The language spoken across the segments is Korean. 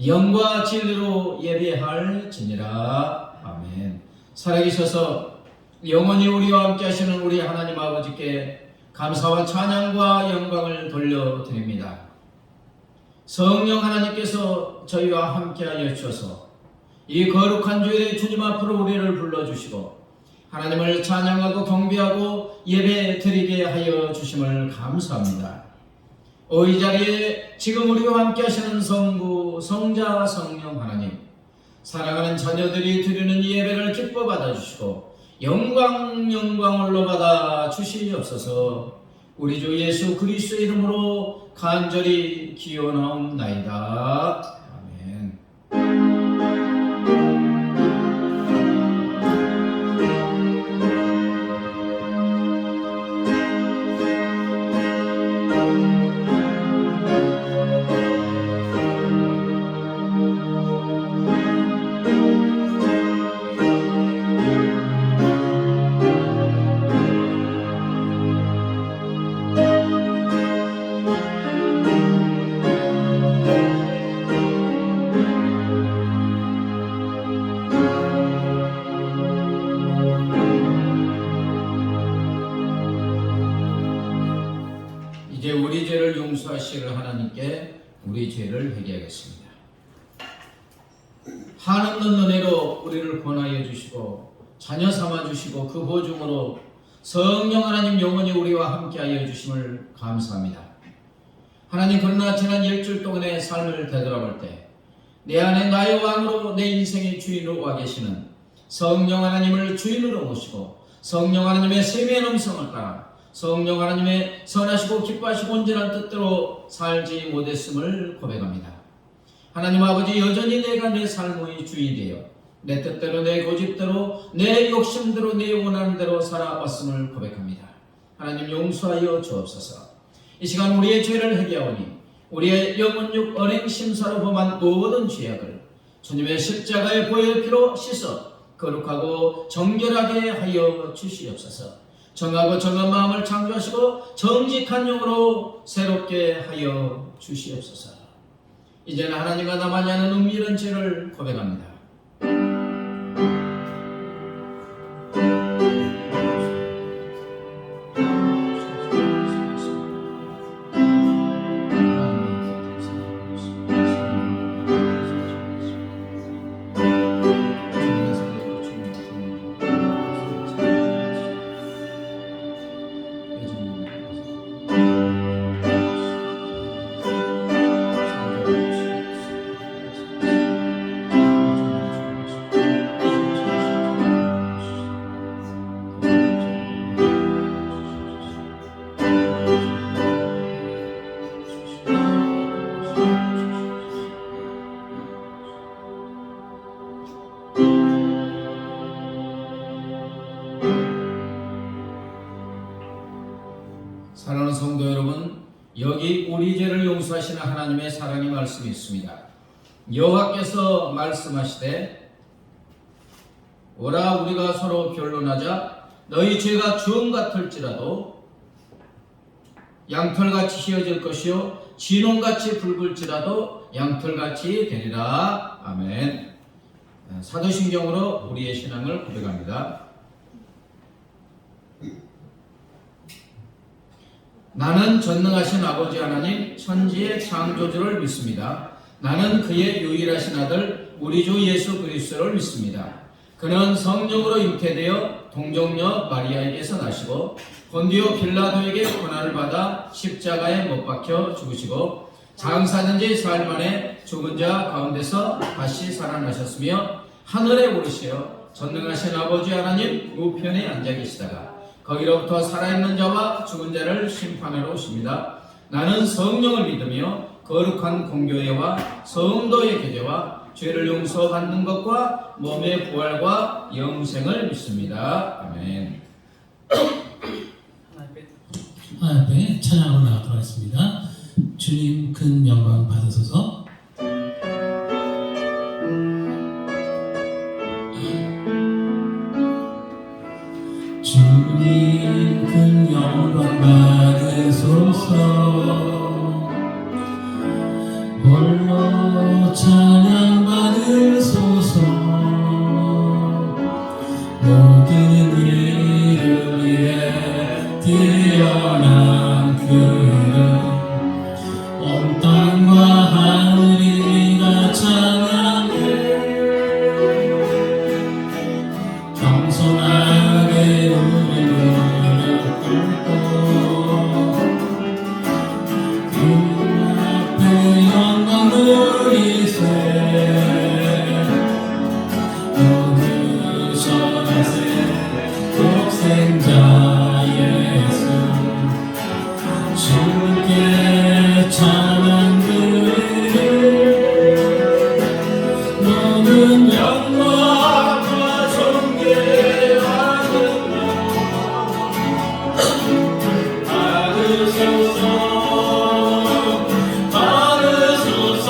영과 진리로 예배할지니라. 아멘. 살아계셔서 영원히 우리와 함께 하시는 우리 하나님 아버지께 감사와 찬양과 영광을 돌려드립니다. 성령 하나님께서 저희와 함께하여 주셔서 이 거룩한 주일에 주님 앞으로 우리를 불러주시고 하나님을 찬양하고 경배하고 예배 드리게 하여 주심을 감사합니다. 이 자리에 지금 우리와 함께 하시는 성부, 성자, 성령 하나님, 사랑하는 자녀들이 드리는 이 예배를 기뻐 받아주시고 영광 올로 받아 주시옵소서. 우리 주 예수 그리스도의 이름으로 간절히 기원하옵나이다. 아멘. 이제 우리 죄를 용서하시는 하나님께 우리 죄를 회개하겠습니다. 한없는 은혜로 우리를 권하여 주시고 자녀 삼아 주시고 그 보증으로 성령 하나님 영원히 우리와 함께하여 주심을 감사합니다. 하나님, 그러나 지난 일주일 동안의 삶을 되돌아볼 때 내 안에 나의 왕으로 내 인생의 주인으로 와 계시는 성령 하나님을 주인으로 모시고 성령 하나님의 셈의 음성을 따라 성령 하나님의 선하시고 기뻐하시고 온전한 뜻대로 살지 못했음을 고백합니다. 하나님 아버지, 여전히 내가 내 삶의 주인이 되어 내 뜻대로 내 고집대로 내 욕심대로 내 원하는 대로 살아왔음을 고백합니다. 하나님, 용서하여 주옵소서. 이 시간 우리의 죄를 회개하오니 우리의 영혼육 언행심사로 범한 모든 죄악을 주님의 십자가의 보혈 피로 씻어 거룩하고 정결하게 하여 주시옵소서. 정하고 정한 마음을 창조하시고 정직한 영으로 새롭게 하여 주시옵소서. 이제는 하나님과 나만이 하는 은밀한 죄를 고백합니다. 사랑하는 성도 여러분, 여기 우리 죄를 용서하시는 하나님의 사랑의 말씀이 있습니다. 여호와께서 말씀하시되, 오라 우리가 서로 변론하자. 너희 죄가 주홍 같을지라도 양털같이 휘어질 것이요 진홍같이 붉을지라도 양털같이 되리라. 아멘. 사도신경으로 우리의 신앙을 고백합니다. 나는 전능하신 아버지 하나님 천지의 창조주를 믿습니다. 나는 그의 유일하신 아들 우리 주 예수 그리스도를 믿습니다. 그는 성령으로 잉태되어 동정녀 마리아에게서 나시고 본디오 빌라도에게 고난을 받아 십자가에 못 박혀 죽으시고 장사된 지 사흘 만에 죽은 자 가운데서 다시 살아나셨으며 하늘에 오르시어 전능하신 아버지 하나님 우편에 앉아 계시다가 거기로부터 살아있는 자와 죽은 자를 심판하러 오십니다. 나는 성령을 믿으며 거룩한 공교회와 성도의 교제와 죄를 용서받는 것과 몸의 부활과 영생을 믿습니다. 아멘. 하나님 앞에 찬양으로 나가도록 하겠습니다. 주님 큰 영광 받으소서. 주님 큰 영광 받으소서. 홀로 찬양 영광과 존귀와 능력 받으소서 받으소서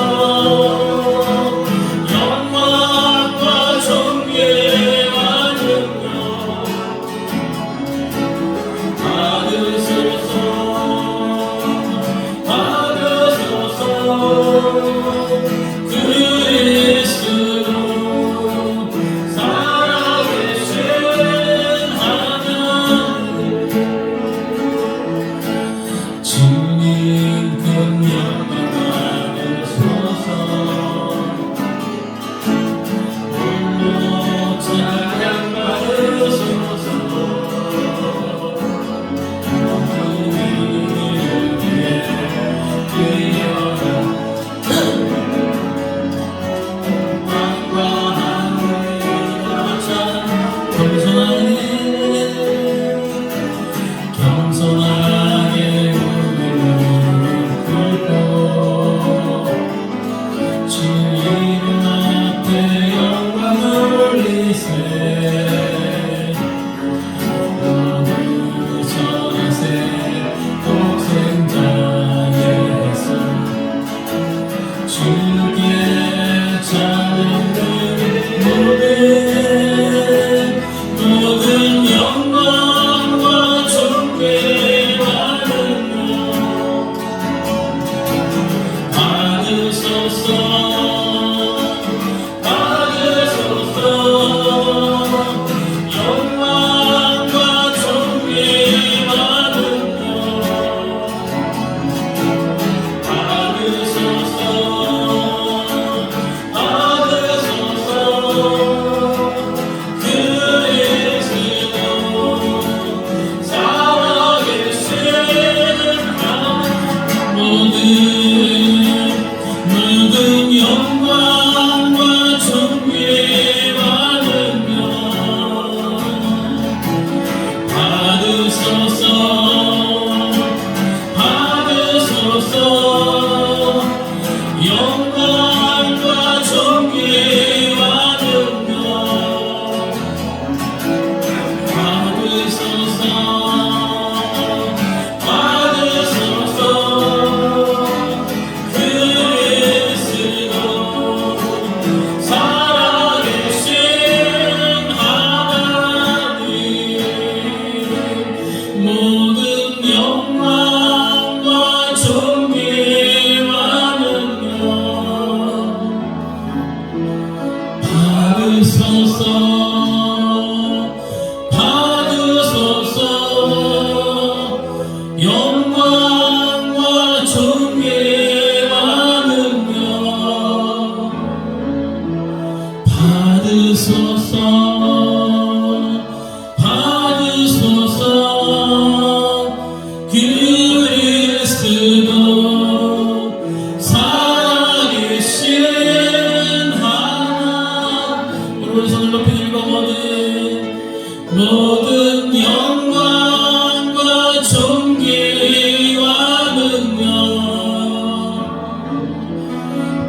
영광과 존귀와 능력 받으소서 받으소서 그리스도 살아계신 하나님 주님 큰 영광 받으소서 홀로 찬양 받으소서 겸손하게 무릎 꿇고 주 이름 앞에 영광 올리세 모두 전하세 독생자의 수 주께 찬양을 모든 영광과 존귀와 능력 받으소서 받으소서 영광과 존귀와 능력 받으소서 받으소서 그리스도 살아계신 하나님 모든 영광과 존귀와 능력 받으소서 받으소서 영광과 존귀와 능력 받으소서 받으소서 그리스도 살아계신 하나님 모든 영광과 존귀와 능력 받으소서 받으소서 영광과 존귀와 능력 받으소서 받으소서 그리스도 살아계신 하나님 오른손을 높이 들고 모든 영광과 존귀와 능력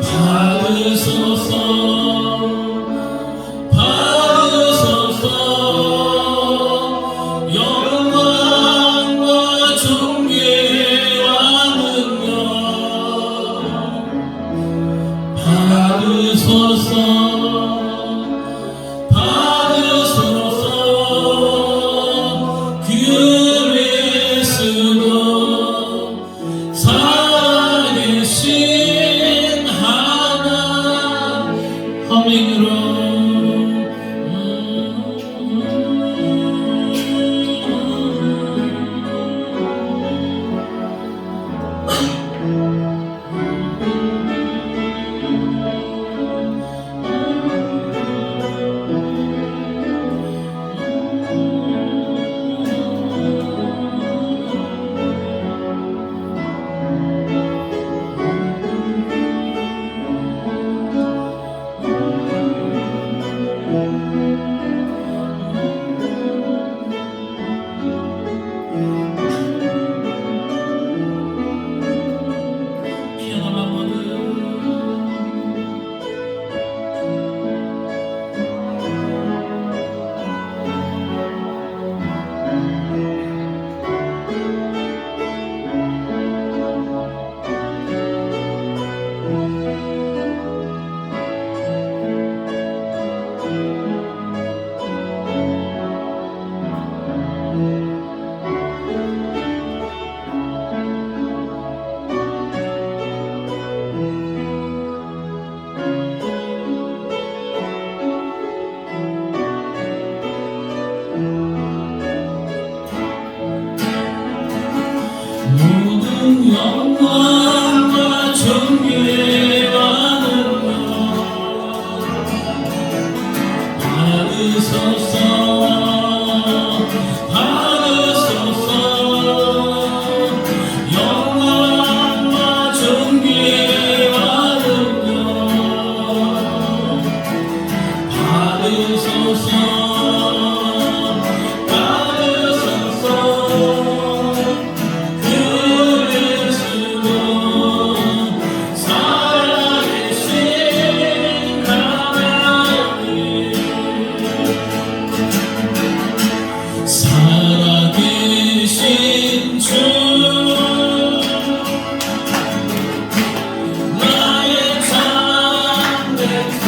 받으소서 받으소서 영광과 존귀와 능력 받으소서 받으소서 그리스도 살아계신 하나님 허밍으로 살아계신 주 나의 잠에서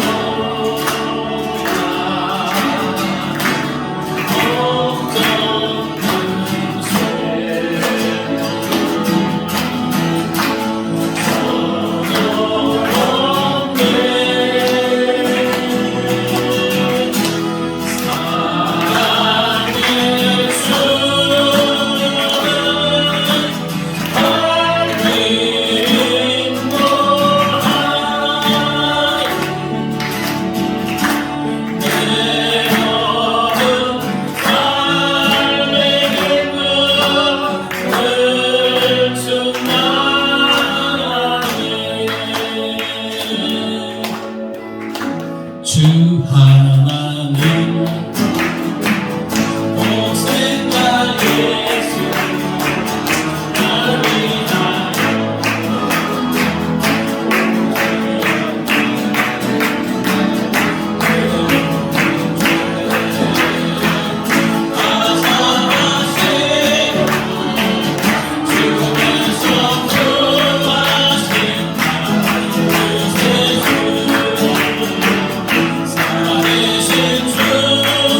주 하나님 복생자 예수 나를 위하여 아사하신 주께서 구하신 살아계신 주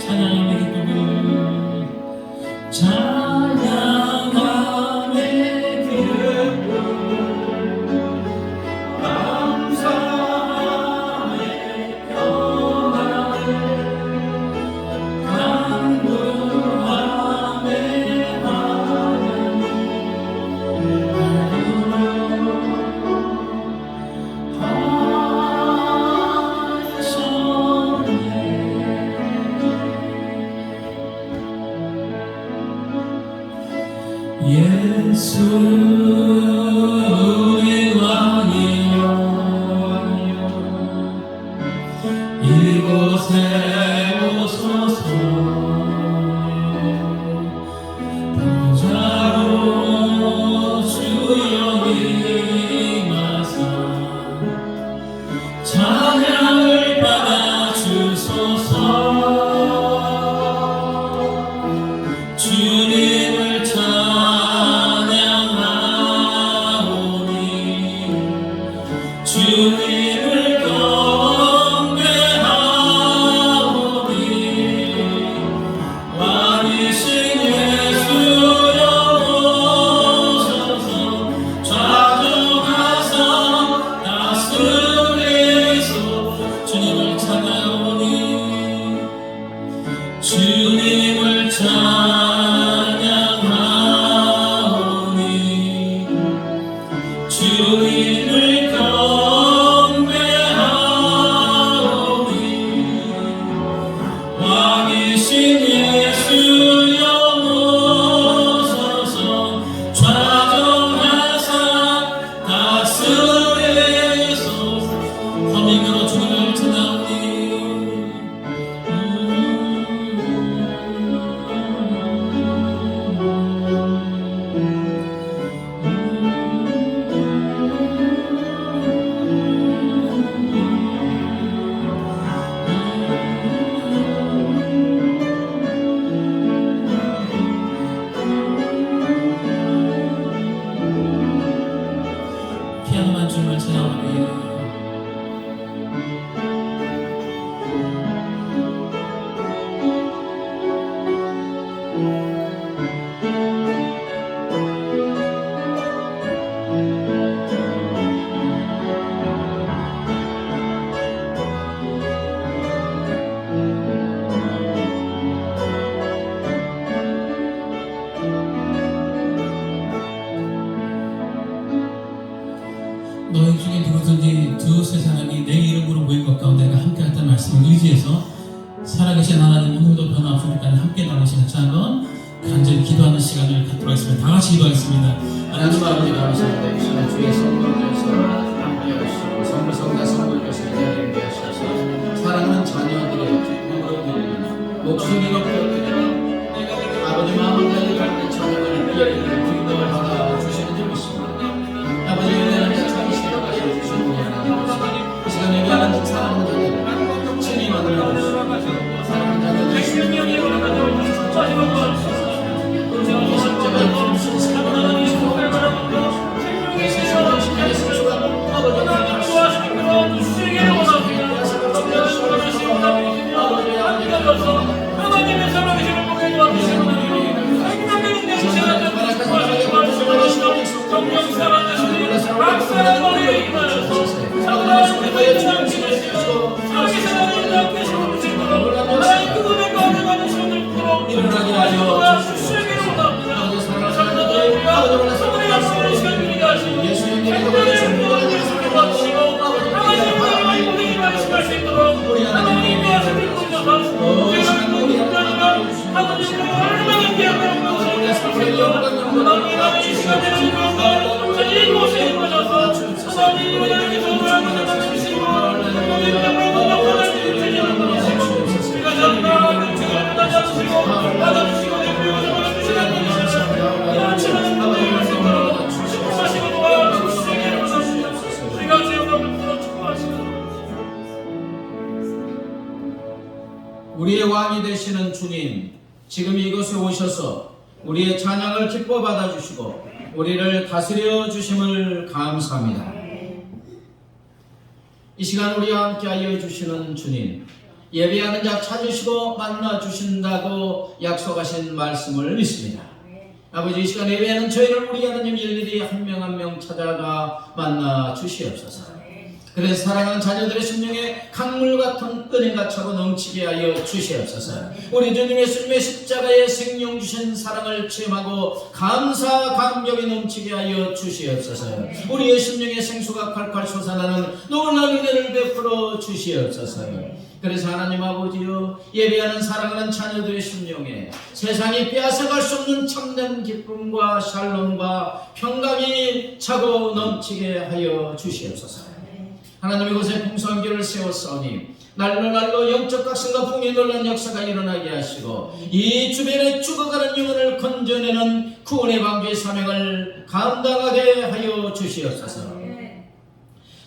찬양함의 기쁨을 찬양함의 기쁨을 감사함의 평안을 강구함의 하나님 예수의 왕이여 이곳에 오소서 보좌로 주여 임하사 찬양을 받아 주소서 주님을 찬양하오니 주님을 경배하오니 왕이신 예수여 오소서 좌정하사 다스리소 주님을 찬양하오니 주님을 찬양하오니 주님을 경배하오니 왕이신 예수여 오소서 좌정하사 다스리소 허밍으로 주님을 찬양하오니 피아노만 주님을 찬양하오니 너희 중에 누구든지 두세 사람이 내 이름으로 모인 것 가운데 내가 함께 할 때는 말씀을 의지해서 살아계신 하나님 오늘도 변함없이 우리까지 함께 나오시는 한번 간절히 기도하는 시간을 갖도록 하겠습니다. 다 같이 기도하겠습니다. 하나님 아버지 감사합니다. 이 시간 주의 성령께서 함께 하시고 성부 성자 성부께서 이 자리에 함께 하셔서 사랑하는 자녀들의 부모들의 목소리가 보여드리는 아버지 마음을 다해 갖는 자녀들을 위해 기도를 받아 주시는 줄 믿습니다. 아버지 은혜를 참으시고 가셔주시는 분이 하나님께서 이 시간 예배하는 사랑하는 자녀들 친히 만들어 주시고 사랑하는 자녀들의 신령이 올라가도록 하시옵소서. 하나님의 살아계심을 보게 도와주시고 생명의 내시는 성령 살아나시니 박사는 머리에 임하여서 사랑하는 우리의 주님이시고 살아계신 하나님 앞에 심을 짓도록 하나님 그분의 거듭하는 손을 풀어 일어나게 주시기를 원합니다. 사랑하는 그분의 약속을 시간들이 가시고 생명의 구원을 주게 받으시고 하나님의 말씀을 말씀할 수 있도록 하나님의 말씀을 꽂아서 하나님을 얼마나 기억하는 것을 하나님의 이 시간에는 그것을 이곳에 임하셔서 하나님의 나에게 전화하는 하나님이시고 하나님의 모든 하나님을 주시고 우리가 잡나하는 주님을 받아주시고 받아주시고 내 부여를 받아주시는 하나님이시고 이 아침 하나님의 말씀으로 축복하시고 도와주시기를 원합니다. 우리가 제 영광을 풀어 축복하시고 우리의 왕이 되시는 주님, 지금 이곳에 오셔서 우리의 찬양을 기뻐 받아주시고 우리를 다스려 주심을 감사합니다. 이 시간 우리와 함께하여 주시는 주님, 예배하는 자 찾으시고 만나 주신다고 약속하신 말씀을 믿습니다. 아버지, 이 시간 예배하는 저희를 우리 하나님 일일이 한 명 한 명 찾아가 만나 주시옵소서. 그래서 사랑하는 자녀들의 심령에 강물 같은 은혜가 차고 넘치게 하여 주시옵소서. 우리 주님 예수님의 십자가에 생명 주신 사랑을 체험하고 감사 감격이 넘치게 하여 주시옵소서. 우리의 심령에 생수가 콸콸 솟아나는 놀라운 은혜를 베풀어 주시옵소서. 그래서 하나님 아버지여, 예배하는 사랑하는 자녀들의 심령에 세상이 빼앗아갈 수 없는 참된 기쁨과 샬롬과 평강이 차고 넘치게 하여 주시옵소서. 하나님, 이곳에 풍성교를 세웠사오니 날로 영적 각성과 풍의 놀란 역사가 일어나게 하시고 이 주변에 죽어가는 영혼을 건져내는 구원의 방주의 사명을 감당하게 하여 주시옵소서.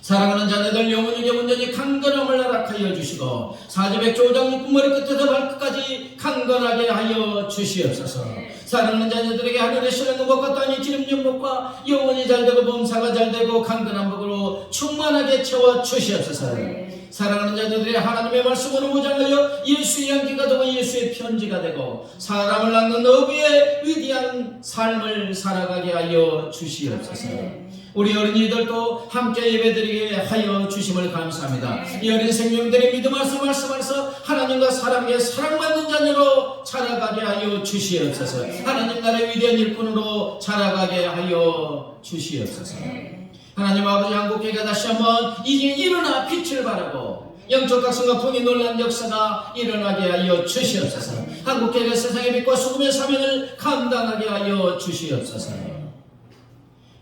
사랑하는 자녀들 영혼에게 온전히 강건함을 허락하여 주시고 사제백조 5장 6분머리 끝에서 발끝까지 강건하게 하여 주시옵소서. 사랑하는 자녀들에게 하늘의 신의 것과 땅의 기름 연목과 영혼이 잘되고 범사가 잘되고 강건한 복으로 충만하게 채워 주시옵소서. 사랑하는 자녀들의 하나님의 말씀으로 무장하여 예수의 향기가 되고 예수의 편지가 되고 사람을 낳는 어부의 위대한 삶을 살아가게 하여 주시옵소서. 우리 어린이들도 함께 예배드리게 하여 주심을 감사합니다. 이 어린 생명들의 믿음 안에서 말씀하셔서 하나님과 사람에게 사랑받는 자녀로 자라가게 하여 주시옵소서. 하나님 나라의 위대한 일꾼으로 자라가게 하여 주시옵소서. 하나님 아버지, 한국교회가 다시 한번 이제 일어나 빛을 발하고 영적 각성과 풍의 놀란 역사가 일어나게 하여 주시옵소서. 한국교회가 세상의 빛과 소금의 사명을 감당하게 하여 주시옵소서.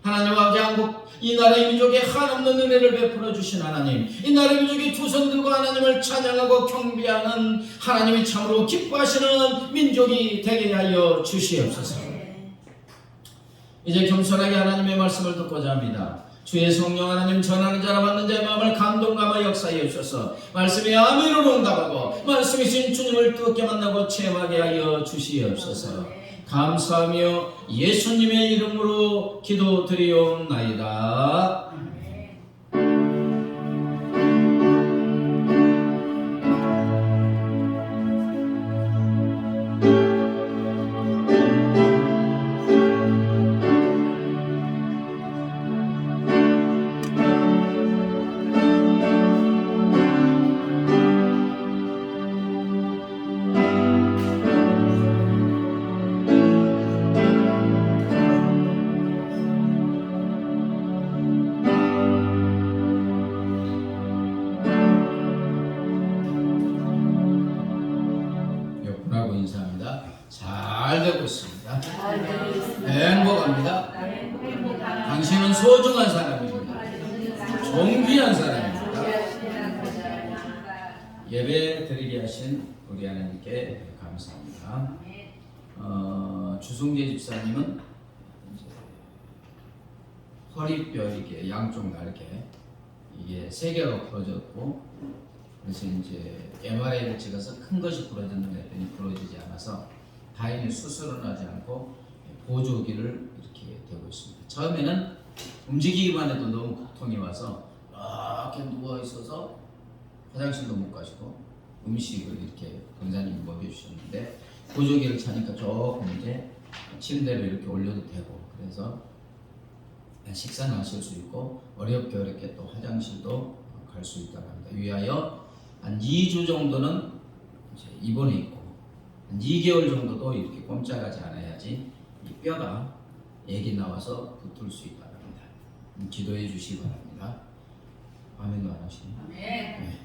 하나님 아버지, 한국 이 나라의 민족에 한없는 은혜를 베풀어 주신 하나님, 이 나라의 민족이 두 손 들고 하나님을 찬양하고 경배하는 하나님이 참으로 기뻐하시는 민족이 되게 하여 주시옵소서. 이제 겸손하게 하나님의 말씀을 듣고자 합니다. 주의 성령 하나님, 전하는 자라 받는 자의 마음을 감동감아 역사해 주셔서 말씀에 아멘으로 응답하고 말씀이신 주님을 뜨겁게 만나고 체험하게 하여 주시옵소서. 감사하며 예수님의 이름으로 기도드리옵나이다. 인사합니다. 잘 되고 있습니다. 행복합니다. 당신은 소중한 사람입니다. 존귀한 사람입니다. 예배 드리게 하신 우리 하나님께 감사합니다. 주승재 집사님은 이제 허리뼈 이게 양쪽 날개 이게 3개가 부러졌고, 그래서 이제 MRI를 찍어서 큰 것이 부러졌는데 했더니 부러지지 않아서 다행히 수술은 하지 않고 보조기를 이렇게 대고 있습니다. 처음에는 움직이기만 해도 너무 고통이 와서 이렇게 누워 있어서 화장실도 못 가시고 음식을 이렇게 권사님이 먹여주셨는데 보조기를 차니까 조금 이제 침대로 이렇게 올려도 되고, 그래서 식사는 하실 수 있고 어렵게 또 화장실도 갈 수 있다고 합니다. 위하여 한 2주 정도는 이제 입원해 있고 한 2개월 정도도 이렇게 꼼짝하지 않아야지 이 뼈가 액이 나와서 붙을 수 있다고 합니다. 기도해 주시기 바랍니다. 아멘도 안 하시나요? 네.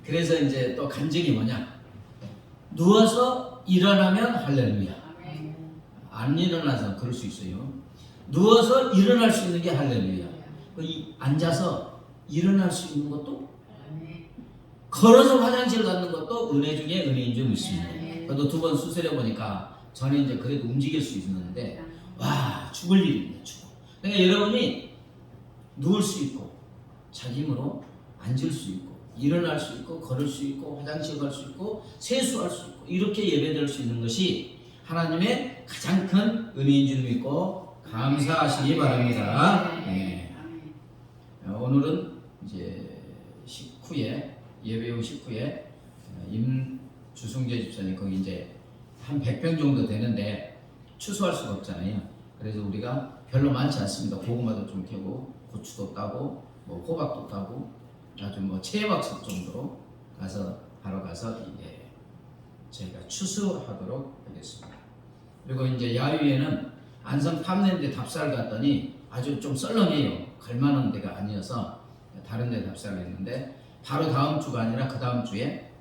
그래서 이제 또 간증이 뭐냐? 누워서 일어나면 할렐루야. 안 일어나서 그럴 수 있어요. 누워서 일어날 수 있는 게 할렐루야. 앉아서 일어날 수 있는 것도, 걸어서 화장실 가는 것도 은혜 중에 은혜인 줄 믿습니다. 저도 2번 수술해 보니까 저는 이제 그래도 움직일 수 있는데 와, 죽을 일입니다. 죽어. 그러니까 여러분이 누울 수 있고 자기 힘으로 앉을 수 있고 일어날 수 있고 걸을 수 있고 화장실 갈 수 있고 세수할 수 있고 이렇게 예배드릴 수 있는 것이 하나님의 가장 큰 은혜인 줄 믿고 감사하시기 바랍니다. 네. 오늘은 이제 식후에 예배 후 식후에 임주승재 집사님 거기 이제 한 100평 정도 되는데 추수할 수가 없잖아요. 그래서 우리가 별로 많지 않습니다. 고구마도 좀 캐고 고추도 따고 뭐 호박도 따고 아주 뭐 체박스 정도로 바로 가서 이제 저희가 추수하도록 하겠습니다. 그리고 이제 야유에는 안성 탐내는데 답사를 갔더니 아주 좀 썰렁해요. 갈만한 데가 아니어서 다른 데 답사를 했는데 바로 다음 주가 아니라 그 다음 주에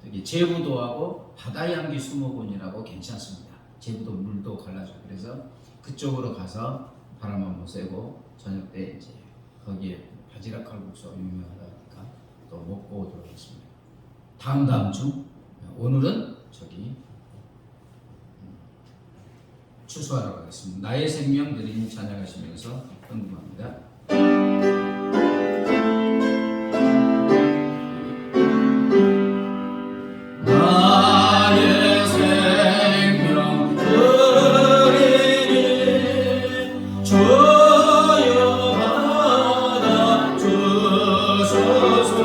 저기 제부도하고 바다향기 수목원이라고 괜찮습니다. 제부도 물도 갈라주고 그래서 그쪽으로 가서 바람 한번 쐬고 저녁 때 이제 거기에 바지락 칼국수가 유명하다니까 또 먹고 오도록 하겠습니다. 다음 주 오늘은 저기 추수하러 가겠습니다. 나의 생명 드림 찬양하시면서 헌금합니다. 나의 생명 드리니 주여 받아 주소서.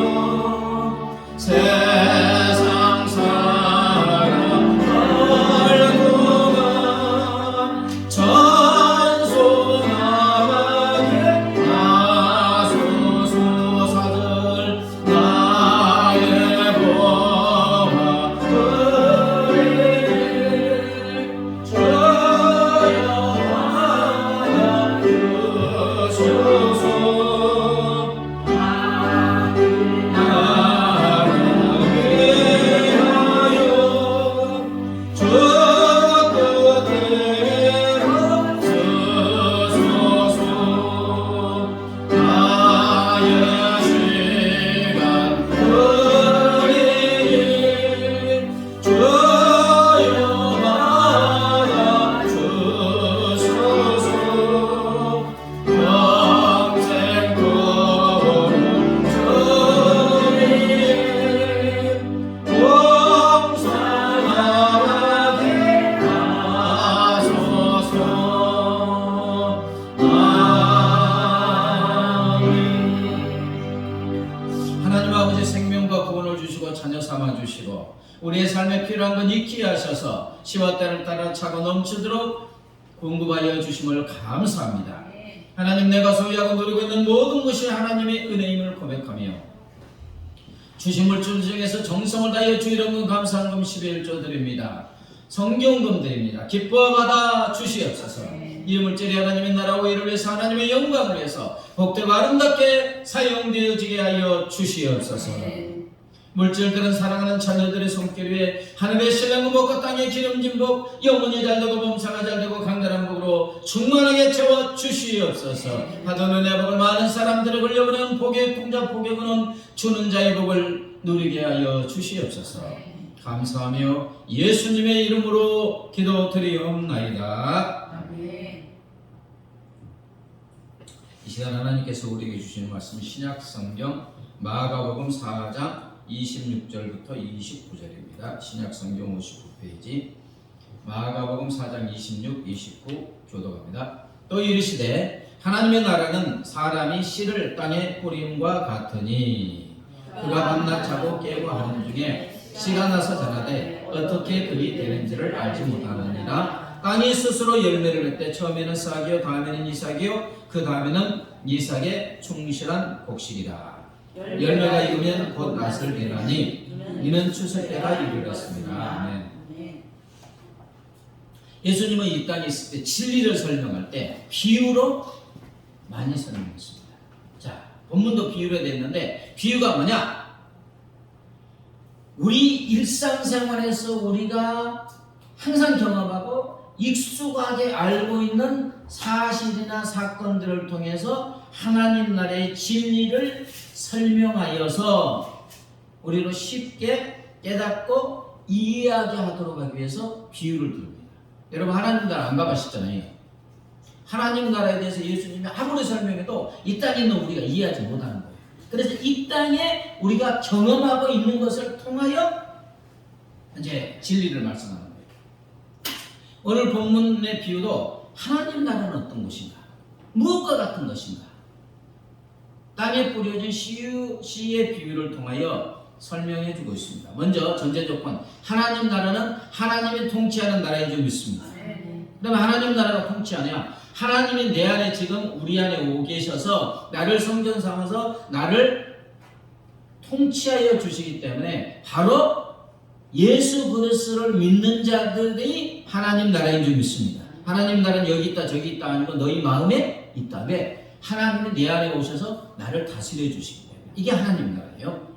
세상 사람 알고 가 전송하게 나소서. 사들 나의 보화 드리니 주여 받아 주소서. 하나님 아버지 생명과 구원을 주시고 자녀 삼아 주시고 우리의 삶에 필요한 건 익히 하셔서 시와 때를 따라 차고 넘치도록 공급하여 주심을 감사합니다. 하나님, 내가 소유하고 누리고 있는 모든 것이 하나님의 은혜임을 고백하며 주신 물질 중에서 정성을 다하여 주 이름은 감사한금 11조 드립니다. 성경금 드립니다. 기뻐 받아 주시옵소서. 이 물질이 하나님의 나라와 의를 위해서 하나님의 영광을 위해서 복되고 아름답게 사용되어지게 하여 주시옵소서. 물질들은 사랑하는 자녀들의 손길 위에 하늘의 신랑의 복과 땅의 기름진 복, 영혼이 잘되고 범사가 잘되고 강건한 복으로 충만하게 채워 주시옵소서. 받은 은혜 복을 많은 사람들을 흘려보내는 복의 풍자 복의 근원 주는 자의 복을 누리게 하여 주시옵소서. 감사하며 예수님의 이름으로 기도드리옵나이다. 이 시간 하나님께서 우리에게 주시는 말씀 신약 성경 마가복음 4장 26절부터 29절입니다. 신약 성경 59페이지 마가복음 4장 26, 29 교독합니다. 또 이르시되 하나님의 나라는 사람이 씨를 땅에 뿌림과 같으니 그가 밤낮 자고 깨고 하는 중에 씨가 나서 자라되 어떻게 그리 되는지를 알지 못하느니라. 땅이 스스로 열매를 맺되 처음에는 싹이요 다음에는 이삭이요 그 다음에는 이삭의 충실한 곡식이라. 열매가 익으면 곧 낫을 내라니 이는 추수 때가 이르렀습니다. 아멘. 예수님은 이 땅에 있을 때 진리를 설명할 때 비유로 많이 설명했습니다. 자, 본문도 비유로 되어 있는데 비유가 뭐냐? 우리 일상생활에서 우리가 항상 경험하고 익숙하게 알고 있는 사실이나 사건들을 통해서 하나님 나라의 진리를 설명하여서 우리로 쉽게 깨닫고 이해하게 하도록 하기 위해서 비유를 드립니다. 여러분, 하나님 나라 안 가보셨잖아요. 하나님 나라에 대해서 예수님이 아무리 설명해도 이 땅에 있는 우리가 이해하지 못하는 거예요. 그래서 이 땅에 우리가 경험하고 있는 것을 통하여 이제 진리를 말씀하는 거예요. 오늘 본문의 비유도 하나님 나라는 어떤 것인가? 무엇과 같은 것인가? 땅에 뿌려진 씨의 비유를 통하여 설명해 주고 있습니다. 먼저 전제 조건, 하나님 나라는 하나님이 통치하는 나라인 줄 믿습니다. 그러면 하나님 나라가 통치하냐? 하나님이 내 안에 지금 우리 안에 오 계셔서 나를 성전 삼아서 나를 통치하여 주시기 때문에 바로 예수 그리스도를 믿는 자들이 하나님 나라인 줄 믿습니다. 하나님 나라는 여기 있다 저기 있다 아니고 너희 마음에 있다. 왜? 하나님이 내 안에 오셔서 나를 다스려 주시기 때문에 이게 하나님 나라예요.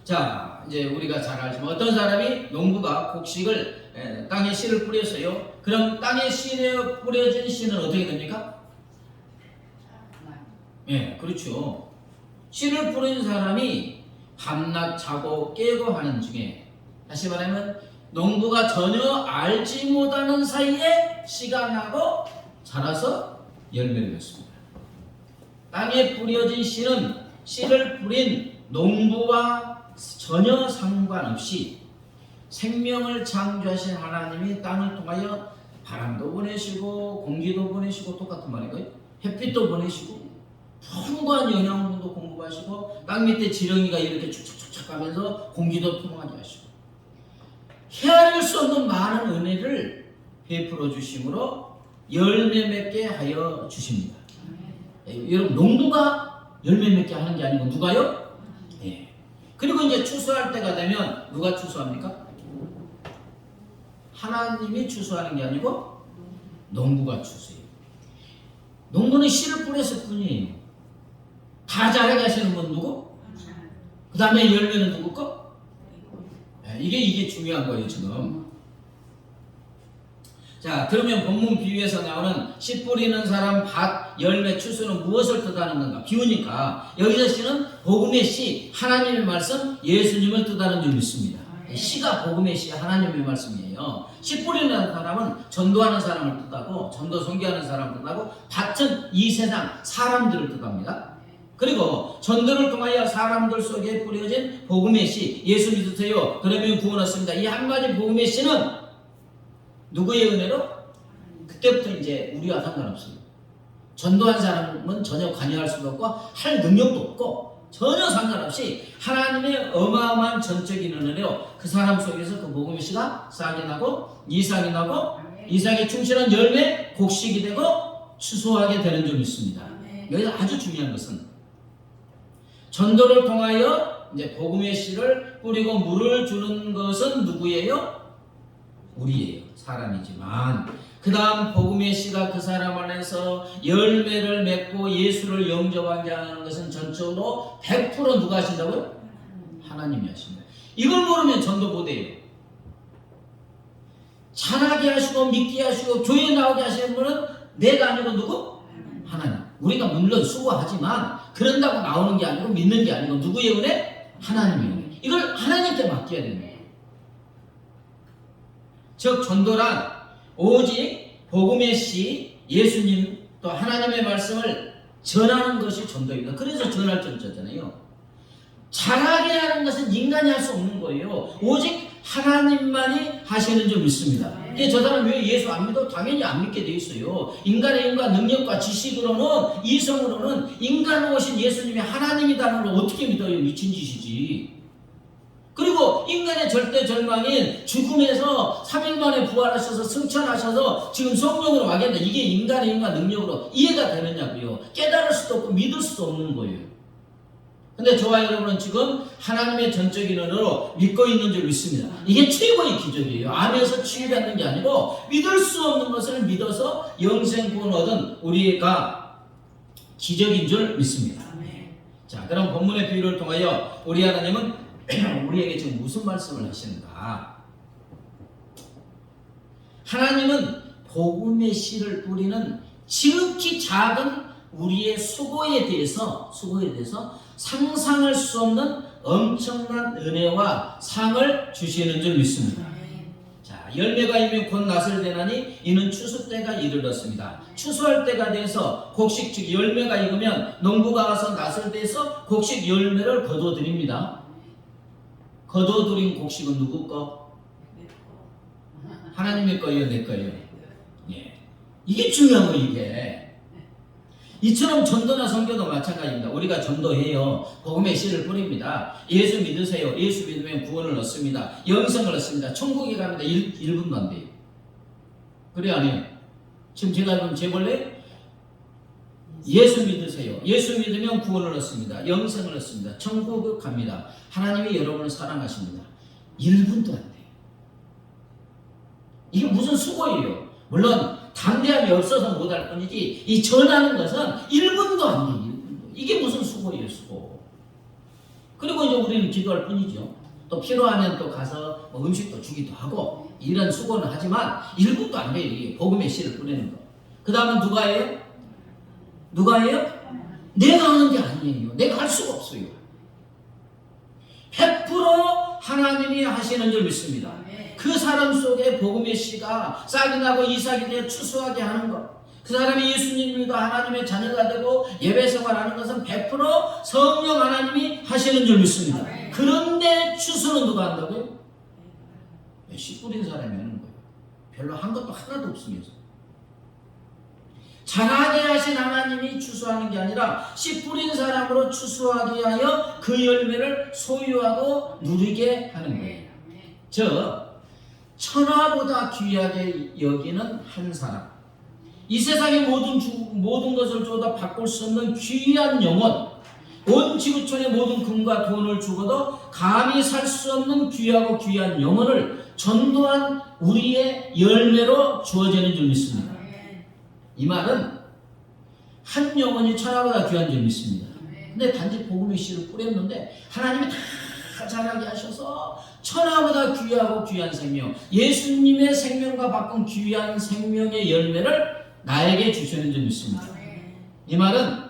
자, 이제 우리가 잘 알지만 어떤 사람이 농부가 곡식을 땅에 씨를 뿌렸어요. 그럼 땅에 씨에 뿌려진 씨는 어떻게 됩니까? 그렇죠. 씨를 뿌린 사람이 밤낮 자고 깨고 하는 중에, 다시 말하면 농부가 전혀 알지 못하는 사이에 씨가 나고 자라서 열매를 맺습니다. 땅에 뿌려진 씨는 씨를 뿌린 농부와 전혀 상관없이 생명을 창조하신 하나님이 땅을 통하여 바람도 보내시고 공기도 보내시고, 똑같은 말이고요. 햇빛도 보내시고 풍부한 영양분도 공급하시고 땅 밑에 지렁이가 이렇게 축축축축 가면서 공기도 통하게 하시고 헤아릴 수 없는 많은 은혜를 베풀어 주심으로 열매 맺게 하여 주십니다. 여러분, 농부가 열매 맺게 하는 게 아니고 누가요? 그리고 이제 추수할 때가 되면 누가 추수합니까? 하나님이 추수하는 게 아니고 농부가 추수해요. 농부는 씨를 뿌렸을 뿐이에요. 다 자라게 하시는 분 누구? 그 다음에 열매는 누구 거? 이게 중요한 거예요 지금. 자, 그러면 본문 비유에서 나오는 씨 뿌리는 사람, 밭, 열매, 추수는 무엇을 뜻하는 건가? 비유니까 여기서 씨는 복음의 씨, 하나님의 말씀, 예수님을 뜻하는 줄 믿습니다. 씨가 복음의 씨, 하나님의 말씀이에요. 씨 뿌리는 사람은 전도하는 사람을 뜻하고, 전도 선교하는 사람을 뜻하고, 밭은 이 세상 사람들을 뜻합니다. 그리고 전도를 통하여 사람들 속에 뿌려진 복음의 씨, 예수 믿으세요 그러면 구원 얻습니다. 이 한 가지 복음의 씨는 누구의 은혜로? 그때부터 이제 우리와 상관없습니다. 전도한 사람은 전혀 관여할 수도 없고 할 능력도 없고 전혀 상관없이 하나님의 어마어마한 전적인 은혜로 그 사람 속에서 그 복음의 씨가 싹이 나고 이삭이 나고 이삭이 충실한 열매, 곡식이 되고 추수하게 되는 줄 믿습니다. 여기서 아주 중요한 것은 전도를 통하여 이제 복음의 씨를 뿌리고 물을 주는 것은 누구예요? 우리예요. 사람이지만 그 다음 복음의 씨가 그 사람 안에서 열매를 맺고 예수를 영접하게 하는 것은 전적으로 100% 누가 하신다고요? 하나님이 하십니다. 이걸 모르면 전도 못해요. 잘하게 하시고 믿게 하시고 교회 나오게 하시는 분은 내가 아니고 누구? 하나님. 우리가 물론 수고하지만 그런다고 나오는 게 아니고 믿는 게 아니고 누구의 은혜? 하나님의 은혜. 이걸 하나님께 맡겨야 됩니다. 즉 전도란 오직 복음의 씨, 예수님 또 하나님의 말씀을 전하는 것이 전도입니다. 그래서 전할 전자잖아요. 잘하게 하는 것은 인간이 할 수 없는 거예요. 오직 하나님만이 하시는 줄 믿습니다. 근데 저 사람 왜 예수 안 믿어? 당연히 안 믿게 돼 있어요. 인간의 힘과 능력과 지식으로는, 이성으로는 인간으로 오신 예수님이 하나님이다는 걸 어떻게 믿어요? 미친 짓이지. 그리고 인간의 절대 절망인 죽음에서 3일 만에 부활하셔서 승천하셔서 지금 성령으로 와 계신다. 이게 인간의 힘과 능력으로 이해가 되느냐고요. 깨달을 수도 없고 믿을 수도 없는 거예요. 근데 저와 여러분은 지금 하나님의 전적인 은혜로 믿고 있는 줄 믿습니다. 이게 최고의 기적이에요. 암에서 치유받는 게 아니고 믿을 수 없는 것을 믿어서 영생구원 얻은 우리가 기적인 줄 믿습니다. 자, 그럼 본문의 비유를 통하여 우리 하나님은 우리에게 지금 무슨 말씀을 하시는가? 하나님은 복음의 씨를 뿌리는 지극히 작은 우리의 수고에 대해서 상상할 수 없는 엄청난 은혜와 상을 주시는 줄 믿습니다. 자, 열매가 이면 곧 낫을 되나니 이는 추수 때가 이르렀습니다. 추수할 때가 돼서 곡식 즉 열매가 익으면 농부가 와서 낫을 대서 곡식 열매를 거둬들입니다. 거둬들인 곡식은 누구 거? 하나님의 거예요, 내 거예요? 예. 이게 중요한 거예요, 이게. 이처럼 전도나 선교도 마찬가지입니다. 우리가 전도해요. 복음의 씨를 뿌립니다. 예수 믿으세요. 예수 믿으면 구원을 얻습니다. 영생을 얻습니다. 천국에 갑니다. 1분도 안 돼요. 그래 안 해요? 지금 제가 좀 재볼래요? 예수 믿으세요. 예수 믿으면 구원을 얻습니다. 영생을 얻습니다. 천국에 갑니다. 하나님이 여러분을 사랑하십니다. 1분도 안 돼요. 이게 무슨 수고예요. 물론 담대함이 없어서 못할 뿐이지 이 전하는 것은 1분도 안 돼요. 1분도. 이게 무슨 수고예요, 수고. 그리고 이제 우리는 기도할 뿐이죠. 또 필요하면 또 가서 뭐 음식도 주기도 하고 이런 수고는 하지만 1분도 안 돼요. 이게 복음의 씨를 뿌리는 거. 그 다음은 누가 해요? 누가 해요? 내가 하는 게 아니에요. 내가 할 수가 없어요. 100% 하나님이 하시는 줄 믿습니다. 그 사람 속에 복음의 씨가 싹이 나고 이삭이 되어 추수하게 하는 것. 그 사람이 예수님과 하나님의 자녀가 되고 예배 생활하는 것은 100% 성령 하나님이 하시는 줄 믿습니다. 그런데 추수는 누가 한다고요? 씨 뿌린 사람이 하는 거예요. 별로 한 것도 하나도 없으면서. 자라게 하신 하나님이 추수하는 게 아니라 씨 뿌린 사람으로 추수하게 하여 그 열매를 소유하고 누리게 하는 거예요. 저 천하보다 귀하게 여기는 한 사람, 이 세상의 모든 것을 주어도 바꿀 수 없는 귀한 영혼, 온 지구촌의 모든 금과 돈을 주고도 감히 살 수 없는 귀하고 귀한 영혼을 전도한 우리의 열매로 주어지는 줄 믿습니다. 이 말은 한 영혼이 천하보다 귀한 줄 믿습니다. 근데 단지 복음의 씨를 뿌렸는데 하나님이 다 자라게 하셔서 천하보다 귀하고 귀한 생명, 예수님의 생명과 바꾼 귀한 생명의 열매를 나에게 주시는 줄 믿습니다. 이 말은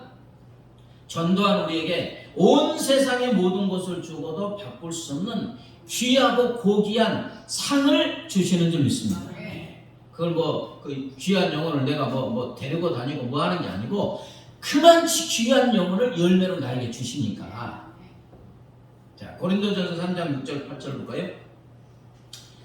전도한 우리에게 온 세상의 모든 것을 주고도 바꿀 수 없는 귀하고 고귀한 상을 주시는 줄 믿습니다. 그걸 그 귀한 영혼을 내가 데리고 다니고 뭐 하는 게 아니고 그만치 귀한 영혼을 열매로 나에게 주시니까. 자, 고린도전서 3장 6절 8절 볼까요?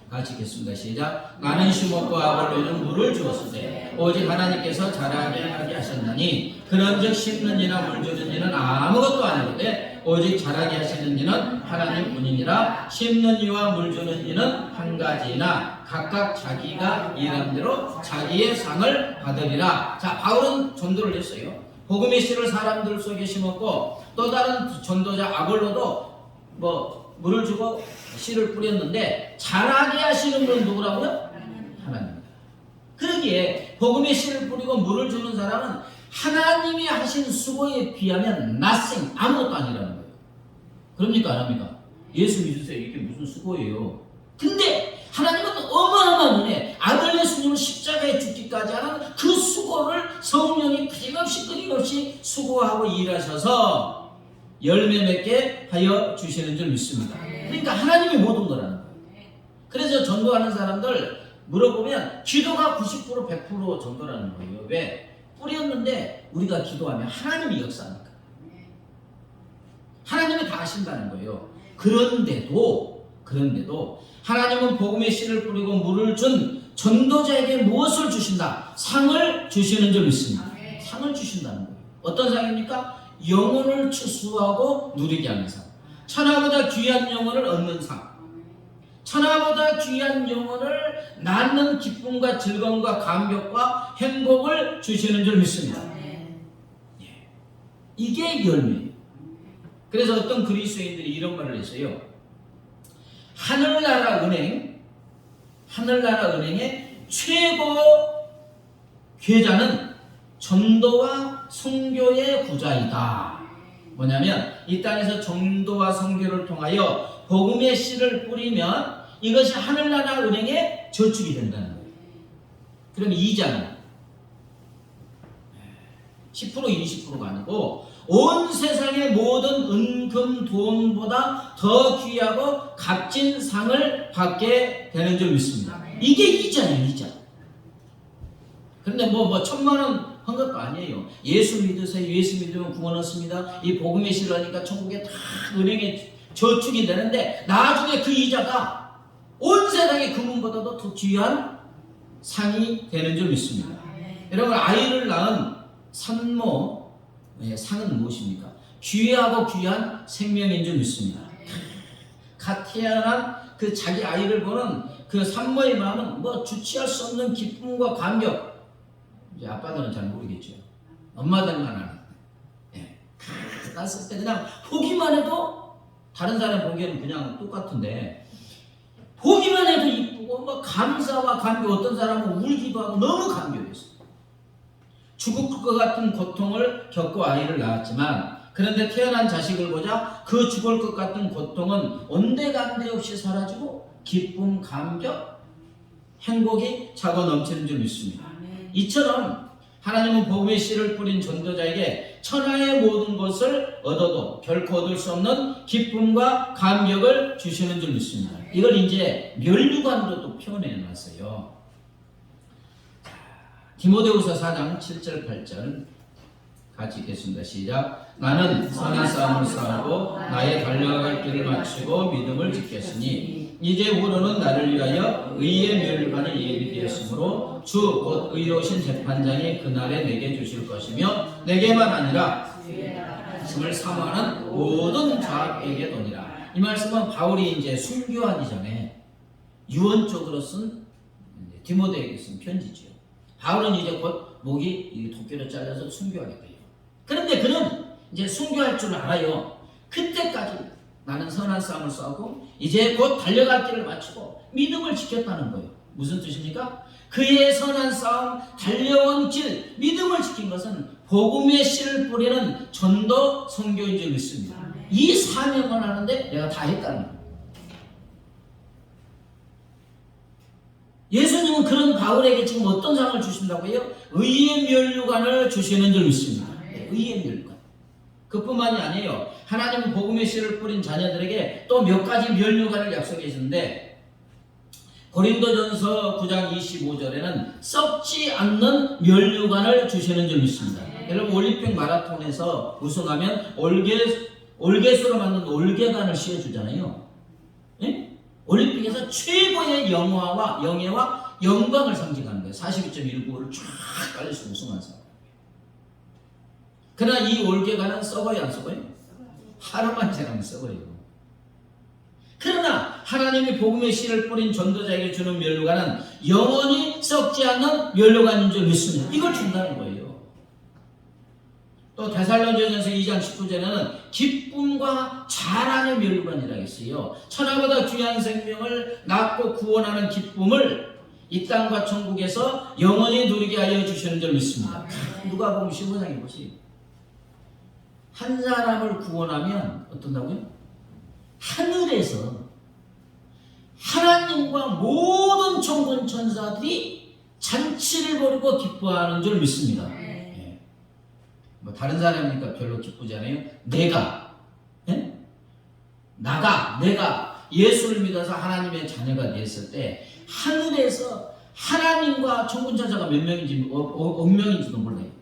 같이 읽겠습니다. 시작. 나는 심었고 아볼로는 물을 주었을 때 오직 하나님께서 자라게 하게 하셨나니 그런즉 심는 이나 물 주는 이는 아무것도 아니거든 오직 자라게 하시는 이는 하나님 뿐이니라. 심는 이와 물 주는 이는 한 가지나 각각 자기가 일한 대로 자기의 상을 받으리라. 자, 바울은 전도를 했어요. 복음의 씨를 사람들 속에 심었고 또 다른 전도자 아볼로도 물을 주고 씨를 뿌렸는데 자라게 하시는 분은 누구라고요? 하나님입니다. 그러기에 복음의 씨를 뿌리고 물을 주는 사람은 하나님이 하신 수고에 비하면 nothing, 아무것도 아니라는 거예요. 그럽니까 안 합니까? 예수 믿으세요. 이게 무슨 수고예요. 근데 하나님은 어마어마한 은혜, 아들 예수님을 십자가에 죽기까지 하는 그 수고를 성령이 끊임없이 수고하고 일하셔서 열매 맺게 하여 주시는 줄 믿습니다. 그러니까 하나님이 모든 거라는 거예요. 그래서 전도하는 사람들 물어보면 기도가 90% 100% 전도라는 거예요. 왜? 뿌렸는데 우리가 기도하면 하나님이 역사하니까. 하나님이 다 하신다는 거예요. 그런데도 하나님은 복음의 씨를 뿌리고 물을 준 전도자에게 무엇을 주신다? 상을 주시는 줄 믿습니다. 상을 주신다는 거예요. 어떤 상입니까? 영혼을 추수하고 누리게 하는 상. 천하보다 귀한 영혼을 얻는 상. 천하보다 귀한 영혼을 낳는 기쁨과 즐거움과 감격과 행복을 주시는 줄 믿습니다. 이게 열매예요. 그래서 어떤 그리스도인들이 이런 말을 했어요. 하늘나라 은행의 최고 계좌는 전도와 선교의 부자이다. 뭐냐면 이 땅에서 전도와 선교를 통하여 복음의 씨를 뿌리면 이것이 하늘나라 은행에 저축이 된다는 거예요. 그러면 이자는 10% 20%가 아니고 온 세상의 모든 은금 돈보다 더 귀하고 값진 상을 받게 되는 줄 믿습니다. 이게 이자예요, 이자. 그런데 1,000,000원 한 것도 아니에요. 예수 믿으세요. 예수 믿으면 구원 얻습니다. 이 복음의 씨를 하니까 천국에 다 은행에 저축이 되는데 나중에 그 이자가 온 세상의 금은보다도 더 귀한 상이 되는 줄 믿습니다. 여러분, 아이를 낳은 산모 상은 무엇입니까? 귀하고 귀한 생명인 줄 믿습니다. 갓 태어난 그 자기 아이를 보는 그 산모의 마음은 뭐 주체할 수 없는 기쁨과 감격. 이제 아빠들은 잘 모르겠죠. 엄마들만 아는. 예. 났을 때 그냥 보기만 해도 다른 사람 보기에는 그냥 똑같은데 보기만 해도 이쁘고 뭐 감사와 감격. 어떤 사람은 울기도 하고 너무 감격했어요. 죽을 것 같은 고통을 겪고 아이를 낳았지만 그런데 태어난 자식을 보자 그 죽을 것 같은 고통은 온데간데 없이 사라지고 기쁨, 감격, 행복이 차고 넘치는 줄 믿습니다. 이처럼 하나님은 복음의 씨를 뿌린 전도자에게 천하의 모든 것을 얻어도 결코 얻을 수 없는 기쁨과 감격을 주시는 줄 믿습니다. 이걸 이제 멸류관으로 또 표현해 놨어요. 디모데후서 4장 7절 8절 같이 읽겠습니다. 시작. 나는 선한 싸움을 싸우고 나의 달려갈 길을 마치고 믿음을 지켰으니 이제 후로는 나를 위하여 의의 멸류관이 예비되었으므로 주 곧 의로우신 재판장이 그날에 내게 주실 것이며 내게만 아니라 말씀을 사모하는 모든 자에게 도니라. 이 말씀은 바울이 이제 순교하기 전에 유언적으로 쓴 디모데에게 쓴 편지죠. 바울은 이제 곧 목이 도끼로 잘려서 순교하게 돼요. 그런데 그는 이제 순교할 줄 알아요. 그때까지 나는 선한 싸움을 싸우고 이제 곧 달려갈 길을 마치고 믿음을 지켰다는 거예요. 무슨 뜻입니까? 그의 선한 싸움, 달려온 길, 믿음을 지킨 것은 복음의 씨를 뿌리는 전도 선교인 줄 믿습니다. 이 사명을 하는데 내가 다 했다는 거예요. 예수님은 그런 바울에게 지금 어떤 상을 주신다고 해요? 의의 멸류관을 주시는 줄 믿습니다. 의의 멸류관. 그뿐만이 아니에요. 하나님은 복음의 씨를 뿌린 자녀들에게 또 몇 가지 멸류관을 약속해 주는데 고린도전서 9장 25절에는 썩지 않는 멸류관을 주시는 줄 믿습니다. 여러분 올림픽 마라톤에서 우승하면 올개수로 만든 올개관을 씌워주잖아요. 예? 올림픽에서 최고의 영예와 영광을 상징하는 거예요. 42.195를 쫙 깔려서 우승한 사람. 그러나 이 올개관은 썩어요, 안 썩어요? 하루만 지나면 썩어요. 그러나 하나님이 복음의 씨를 뿌린 전도자에게 주는 멸류관은 영원히 썩지 않는 멸류관인 줄 믿습니다. 이걸 준다는 거예요. 또 데살로니가전서 2장 19절에는 기쁨과 자랑의 멸류관이라고 했어요. 천하보다 귀한 생명을 낳고 구원하는 기쁨을 이 땅과 천국에서 영원히 누리게 하여 주시는 줄 믿습니다. 누가복음 15장에 보세요. 한 사람을 구원하면 어떤다고요? 하늘에서 하나님과 모든 천군 천사들이 잔치를 벌이고 기뻐하는 줄 믿습니다. 예. 뭐 다른 사람이니까 별로 기쁘지 않아요. 내가 예수를 믿어서 하나님의 자녀가 됐을 때 하늘에서 하나님과 천군 천사가 몇 명인지 억명인지도 몰라요.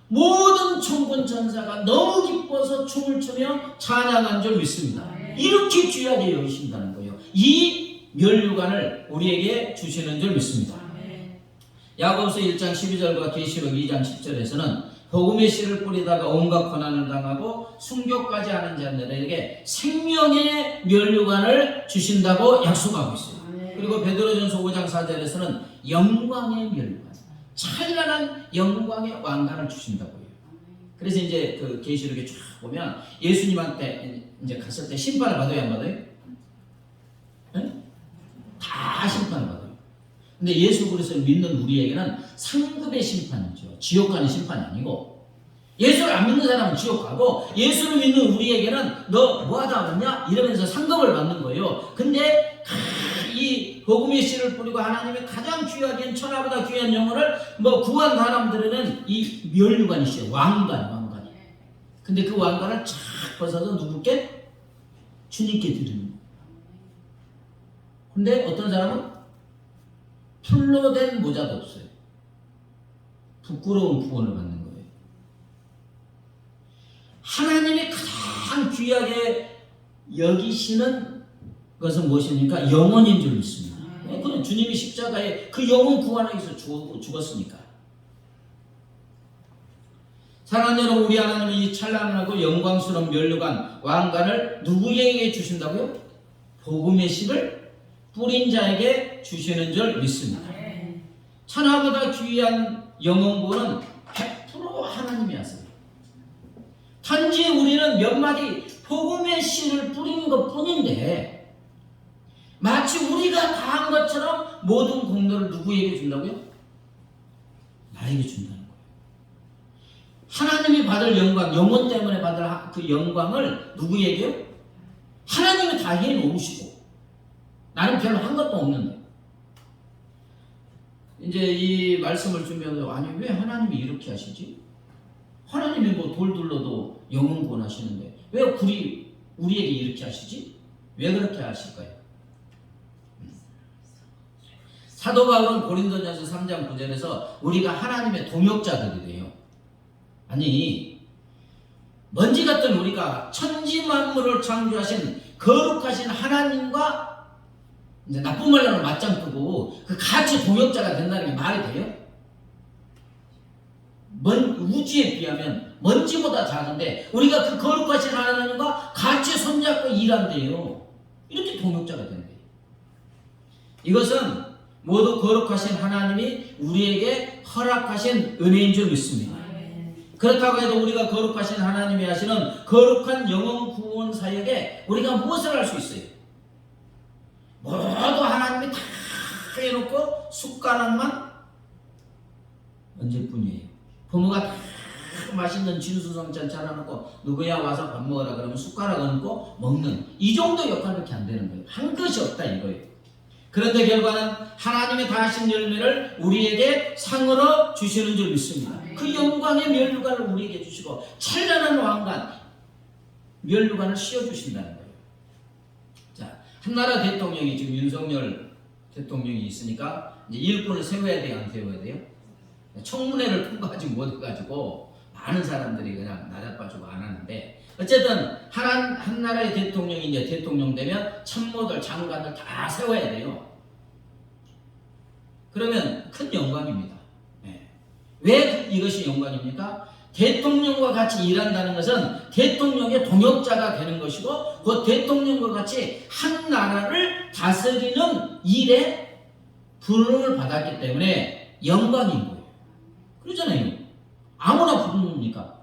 모든 천군 천사가 너무 기뻐서 춤을 추며 찬양한 줄 믿습니다. 이렇게 귀하게 여기신다는 거예요. 이 멸류관을 우리에게 주시는 줄 믿습니다. 야고보서 1장 12절과 계시록 2장 10절에서는 복음의 씨를 뿌리다가 온갖 고난을 당하고 순교까지 하는 자들에게 생명의 멸류관을 주신다고 약속하고 있어요. 그리고 베드로전서 5장 4절에서는 영광의 멸류관, 찬란한 영광의 왕관을 주신다고요. 그래서 이제 그 계시록에 쫙 보면 예수님한테 이제 갔을 때 심판을 받아요, 안 받아요? 네? 다 심판을 받아요. 근데 예수 그리스도를 믿는 우리에게는 상급의 심판이죠. 지옥 가는 심판이 아니고, 예수를 안 믿는 사람은 지옥 가고 예수를 믿는 우리에게는 너 뭐하다 왔냐? 이러면서 상급을 받는 거예요. 근데 이 복음의 씨를 뿌리고 하나님의 가장 귀하게 천하보다 귀한 영혼을 구한 사람들은 이 멸류관이시죠. 왕관. 근데 그 왕관을 쫙 벗어서 누구께? 주님께 드리는 거예요. 근데 어떤 사람은 풀로 된 모자도 없어요. 부끄러운 구원을 받는 거예요. 하나님이 가장 귀하게 여기시는 것은 무엇입니까? 영혼인 줄 믿습니다. 그건 주님이 십자가에 그 영혼 구원하기 위해서 죽었으니까. 사랑하는 여러분, 우리 하나님은 이 찬란하고 영광스러운 면류관 왕관을 누구에게 주신다고요? 복음의 씨를 뿌린 자에게 주시는 줄 믿습니다. 천하보다 귀한 영혼구원은 100% 하나님이 하세요. 단지 우리는 몇 마디 복음의 씨를 뿌리는 것 뿐인데, 마치 우리가 다 한 것처럼 모든 공로를 누구에게 준다고요? 나에게 준다는 거예요. 하나님이 받을 영광, 영혼 때문에 받을 그 영광을 누구에게요? 하나님이 다 해놓으시고 나는 별로 한 것도 없는데. 이제 이 말씀을 주면서, 아니 왜 하나님이 이렇게 하시지? 하나님이 뭐 돌 둘러도 영혼 구원하시는데 왜 우리에게 이렇게 하시지? 왜 그렇게 하실까요? 사도 바울은 고린도전서 3장 9절에서 우리가 하나님의 동역자들이래요. 아니, 먼지 같은 우리가 천지 만물을 창조하신 거룩하신 하나님과 이제 나쁜 말로 맞짱 뜨고 그 같이 동역자가 된다는 게 말이 돼요? 우주에 비하면 먼지보다 작은데 우리가 그 거룩하신 하나님과 같이 손잡고 일한대요. 이렇게 동역자가 된대요. 이것은 모두 거룩하신 하나님이 우리에게 허락하신 은혜인 줄 믿습니다. 그렇다고 해도 우리가 거룩하신 하나님이 하시는 거룩한 영혼 구원 사역에 우리가 무엇을 할 수 있어요? 모두 하나님이 다 해놓고 숟가락만 얹을 뿐이에요. 부모가 다 맛있는 진수성찬 차려놓고 누구야 와서 밥 먹으라 그러면 숟가락 얹고 먹는, 이 정도 역할밖에 안 되는 거예요. 한 것이 없다 이거예요. 그런데 결과는 하나님의 다 하신 열매를 우리에게 상으로 주시는 줄 믿습니다. 그 영광의 면류관을 우리에게 주시고 찬란한 왕관, 면류관을 씌워주신다는 거예요. 자, 한나라 대통령이 지금 윤석열 대통령이 있으니까 이제 일꾼을 세워야 돼요, 안 세워야 돼요? 청문회를 통과하지 못해가지고 많은 사람들이 그냥 나자빠지고 안 하는데, 어쨌든 한 나라의 대통령이 이제 대통령 되면 참모들, 장관들 다 세워야 돼요. 그러면 큰 영광입니다. 네. 왜 이것이 영광입니까? 대통령과 같이 일한다는 것은 대통령의 동역자가 되는 것이고, 그 대통령과 같이 한 나라를 다스리는 일에 부름을 받았기 때문에 영광인 거예요. 그러잖아요. 아무나 부릅니까?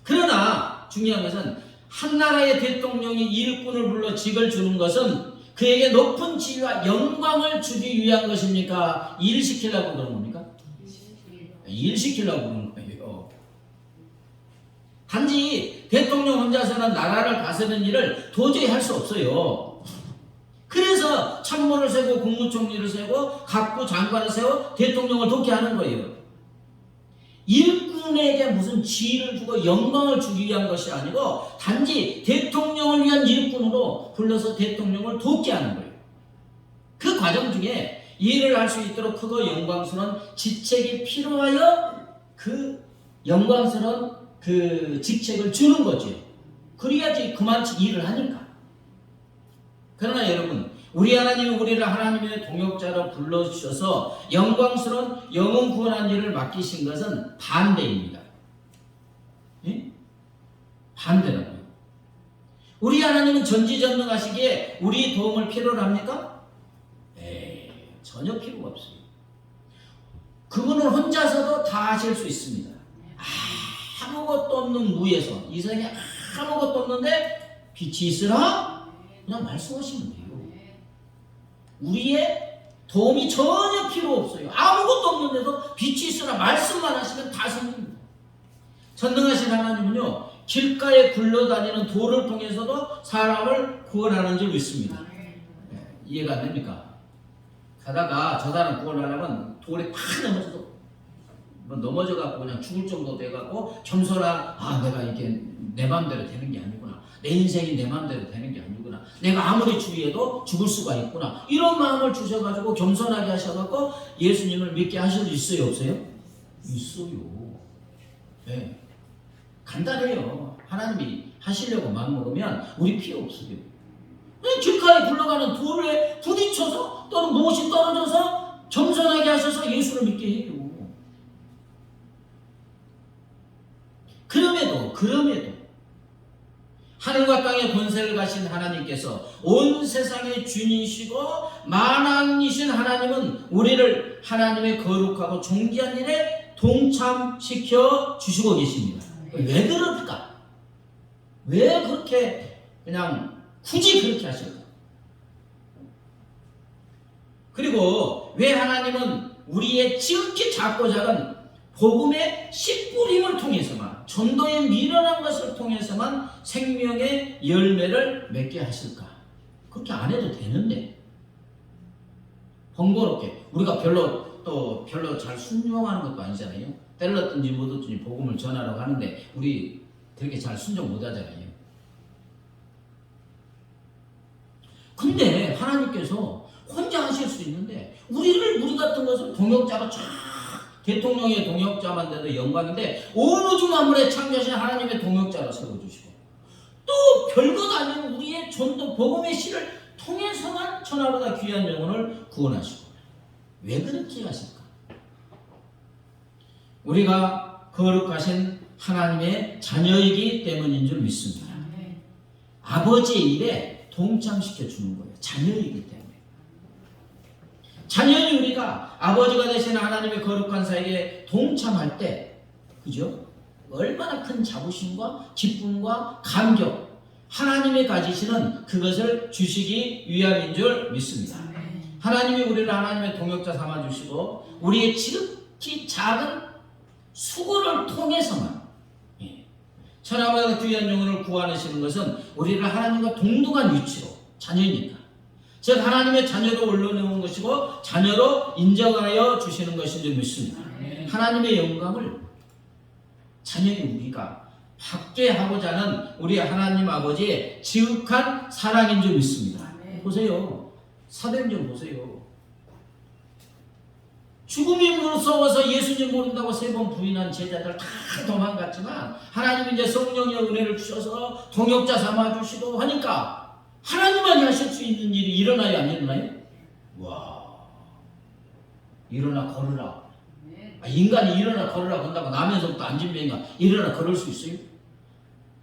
그러나 중요한 것은 한 나라의 대통령이 일꾼을 불러 직을 주는 것은 그에게 높은 지위와 영광을 주기 위한 것입니까? 일 시키려고 그런 겁니까? 일 시키려고 그런 거예요. 단지 대통령 혼자서는 나라를 다스리는 일을 도저히 할 수 없어요. 그래서 참모를 세고 국무총리를 세고 각부 장관을 세워 대통령을 돕게 하는 거예요. 일꾼에게 무슨 지위를 주고 영광을 주기 위한 것이 아니고 단지 대통령을 위한 일꾼으로 불러서 대통령을 돕게 하는 거예요. 그 과정 중에 일을 할 수 있도록 크고 영광스러운 직책이 필요하여 그 영광스러운 그 직책을 주는 거죠. 그래야지 그만치 일을 하니까. 그러나 여러분, 우리 하나님이 우리를 하나님의 동역자로 불러주셔서 영광스러운 영혼 구원한 일을 맡기신 것은 반대입니다. 예? 반대라고요. 우리 하나님은 전지전능하시기에 우리 도움을 필요로 합니까? 전혀 필요가 없어요. 그분은 혼자서도 다 하실 수 있습니다. 아무것도 없는 무에서, 이 세상에 아무것도 없는데 빛이 있으라? 그냥 말씀하시면 돼요. 우리의 도움이 전혀 필요 없어요. 아무것도 없는데도 빛이 있으나 말씀만 하시면 다 생깁니다. 전능하신 하나님은요, 길가에 굴러다니는 돌을 통해서도 사람을 구원하는 줄 믿습니다. 이해가 안 됩니까? 가다가 저 사람 구원하려면 돌에 팍 넘어져갖고 그냥 죽을 정도 돼갖고 겸손한, 내가 이게 내 마음대로 되는 게 아니구나, 내 인생이 내 마음대로 되는 게 아니구나, 내가 아무리 주의해도 죽을 수가 있구나, 이런 마음을 주셔가지고 겸손하게 하셔갖고 예수님을 믿게 하실 수 있어요, 없어요? 있어요. 네. 간단해요. 하나님이 하시려고 마음먹으면 우리 필요 없어요. 길가에 굴러가는 돌에 부딪혀서 또는 무엇이 떨어져서 겸손하게 하셔서 예수를 믿게 해요. 그럼에도 하늘과 땅의 권세를 가신 하나님께서 온 세상의 주인이시고 만왕이신 하나님은 우리를 하나님의 거룩하고 존귀한 일에 동참시켜 주시고 계십니다. 왜 그럴까? 왜 그렇게 그냥 굳이 그렇게 하실까? 그리고 왜 하나님은 우리의 지극히 작고 작은 복음의 씨뿌림을 통해서만, 전도에 미련한 것을 통해서만 생명의 열매를 맺게 하실까? 그렇게 안 해도 되는데, 번거롭게 우리가 별로 잘 순종하는 것도 아니잖아요. 때렸든지 못 얻든지 복음을 전하라고 하는데 우리 되게 잘 순종 못 하잖아요. 근데 하나님께서 혼자 하실 수 있는데 우리 같은 것은 동역자가 쫙, 대통령의 동역자만 돼도 영광인데 온 우주 만물에 창조하신 하나님의 동역자로 세워주시고, 또 별것 아닌 우리의 전도 복음의 씨를 통해서만 천하보다 귀한 영혼을 구원하시고. 왜 그렇게 하실까? 우리가 거룩하신 하나님의 자녀이기 때문인 줄 믿습니다. 아버지의 일에 동참시켜 주는 거예요. 자녀이기 때문에. 자녀인 우리가 아버지가 되신 하나님의 거룩한 사역에 동참할 때, 그죠? 얼마나 큰 자부심과 기쁨과 감격, 하나님이 가지시는 그것을 주시기 위함인 줄 믿습니다. 하나님이 우리를 하나님의 동역자 삼아주시고 우리의 지극히 작은 수고를 통해서만 천하보다 귀한 영혼을 구하시는 것은 우리를 하나님과 동등한 위치로, 자녀이니까, 즉 하나님의 자녀로 올려놓은 것이고 자녀로 인정하여 주시는 것인 줄 믿습니다. 하나님의 영광을 자녀인 우리가 받게 하고자 하는 우리 하나님 아버지의 지극한 사랑인 줄 믿습니다. 보세요. 사도행전 보세요. 죽음이 무서워서 예수님 모른다고 3번 부인한 제자들 다 도망갔지만 하나님이 이제 성령의 은혜를 주셔서 동역자 삼아주시고 하니까 하나님만이 하실 수 있는 일이 일어나요, 안 일어나요? 와, 일어나 걸으라. 인간이 일어나 걸으라 한다고 남에서부터 앉은병이가 일어나 걸을 수 있어요?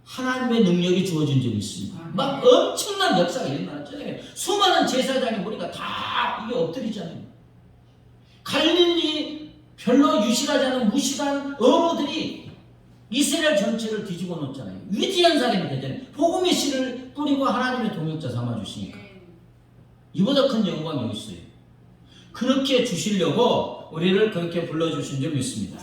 하나님의 능력이 주어진 적이 있습니다. 막 엄청난 역사가 일어났잖아요. 수많은 제사장이 보니까 다 이게 엎드리잖아요. 갈릴리 별로 유식하지 않은 무식한 어부들이 이스라엘 전체를 뒤집어 놓잖아요. 위대한 사람이 되잖아요. 복음의 씨를 뿌리고 하나님의 동역자 삼아주시니까. 이보다 큰 영광이 어디 있어요? 그렇게 주시려고 우리를 그렇게 불러주신 줄 믿습니다.